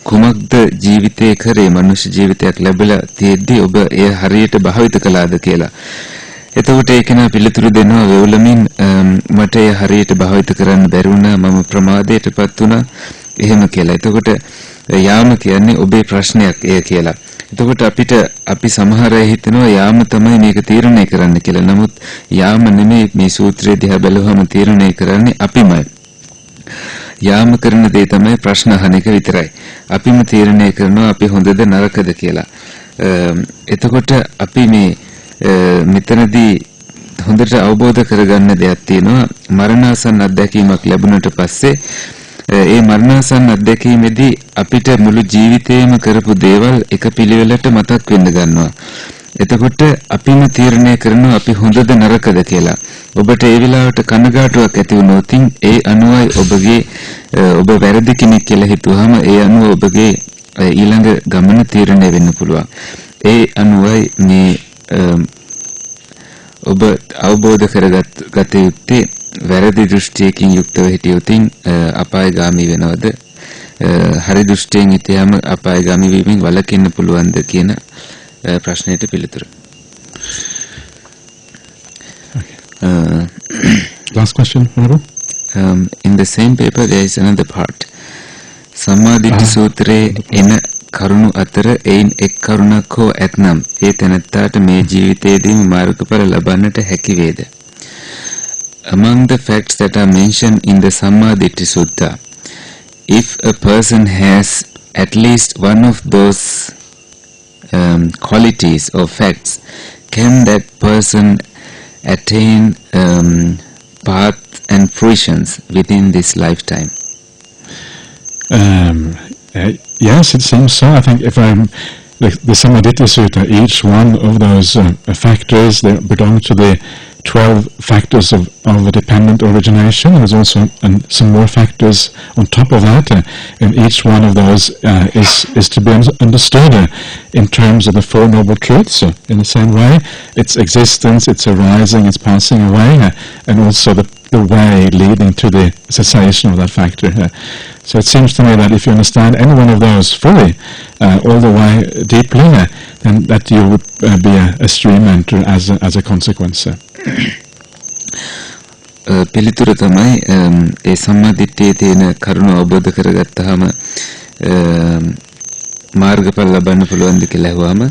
Speaker 2: කුමක්ද ජීවිතේ කරේ? මනුෂ්‍ය ජීවිතයක් ලැබලා තියෙද්දි ඔබ එය හරියට භාවිත කළාද කියලා. එතකොට ඒක නා පිළිතුරු දෙනවා වෙවුලමින්, මට ඒ හරියට භාවිත කරන්න බැරි වුණා, මම ප්‍රමාදයටපත් වුණා, එහෙම කියලා. එතකොට යාම කියන්නේ ඔබේ ප්‍රශ්නයක් එය කියලා. එතකොට අපි සමහර අය හිතනවා යාම තමයි මේක තීරණය කරන්න කියලා. නමුත් යාම නෙමෙයි මේ සූත්‍රය දිහා බැලුවම තීරණය කරන්නේ අපිමයි. යාම කරන දේ තමයි ප්‍රශ්න අහන එක විතරයි. අපිම තීරණය කරනවා අපි හොඳද නරකද කියලා. එතකොට අපි මේ මෙතනදී හොඳට අවබෝධ කරගන්න දෙයක් තියෙනවා. මරණාසන්න අත්දැකීමක් ලැබුණට පස්සේ ඒ මරණාසන්න අත්දැකීමේදී අපිට මුළු ජීවිතේම කරපු දේවල් එක පිළිවෙලට මතක් වෙන්න ගන්නවා. එතකොට අපිම තීරණය කරනවා අපි හොඳද නරකද කියලා. ඔබට ඒ වෙලාවට කනගාටුවක් ඇති වුණොත් ඒ අනුවයි ඔබගේ ඔබ වැරදි කෙනෙක් කියලා හිතුවාම ඒ අනුව ඔබගේ ඊළඟ ගමන තීරණය වෙන්න පුළුවන්. ඒ අනුවයි මේ ඔබ අවබෝධ කරගත යුත්තේ වැරදි දෘෂ්ටියකින් යුක්තව හිටියොත් අපායගාමී වෙනවද? හරි දෘෂ්ටියෙන් හිටියාම අපායගාමී වීමෙන් වළකින්න පුළුවන්ද කියන ප්‍රශ්නෙට පිළිතුර.
Speaker 1: Last question, Honorable.
Speaker 2: In the same paper there is another part. සම්මාදිට්ඨි සූත්‍රයේ එන කරුණු අතර එයින් එක් කරුණක් හෝ ඇතනම් ඒ තැනැත්තාට මේ ජීවිතයේදීම මාර්ගඵල ලබන්නට හැකි වේද? Among the facts that are mentioned in the Sammaditthi Sutta, if a person has at least one of those qualities or facts, can that person attain path and fruitions within this lifetime?
Speaker 1: Yes, it seems so. I think if I'm the Sammaditthi Sutta, each one of those factors, they belong to the 12 factors of dependent origination. There's also some more factors on top of that, and each one of those is to be understood in terms of the Four Noble Truths. In the same way, its existence, its arising, its passing away, and also the way leading to the cessation of that factor. So it seems to me that if you understand any one of those fully, all the way deeply, then that you would be a stream enter as a consequence.
Speaker 2: පිළිතුර තමයි ඒ සම්මාදිට්ඨියේ තියෙන කරුණ අවබෝධ කරගත්තාම මාර්ගඵල ලබන්න පුළුවන්ද කියලා අහුවාම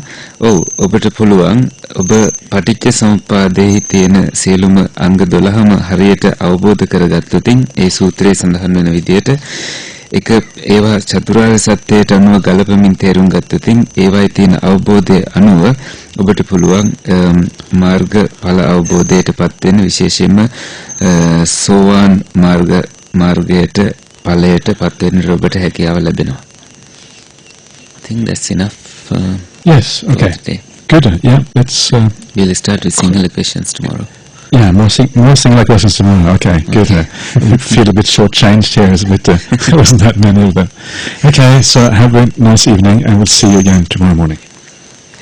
Speaker 2: ඔව් ඔබට පුළුවන්. ඔබ පටිච්ච සමුප්පාදයේ තියෙන සියලුම අංග 12ම හරියට අවබෝධ කරගත්තොත් ඒ සූත්‍රයේ සඳහන් වෙන විදිහට එක ඒවා චතුරාර්ය සත්‍යයට අනුව ගලපමින් තේරුම් ගත්තොත් ඒවයි තියෙන අවබෝධය අනුව ඔබට පුළුවන් මාර්ගඵල අවබෝධයටපත් වෙන විශේෂයෙන්ම සෝවාන් මාර්ගයට ඵලයටපත් වෙන්න ඔබට හැකියාව ලැබෙනවා. I think that's enough.
Speaker 1: Yes, okay. Good. Yeah, let's
Speaker 2: we'll start with singular questions tomorrow.
Speaker 1: Yeah, more singular questions tomorrow. Okay, good. You feel a bit short-changed here. It's a bit, there wasn't that many of them. Okay, so have a nice evening and we'll see you again tomorrow morning.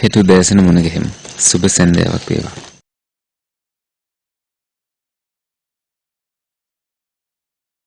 Speaker 2: හෙට උදෑසන මුණ ගැහෙමු. සුබ සන්ධ්‍යාවක් වේවා.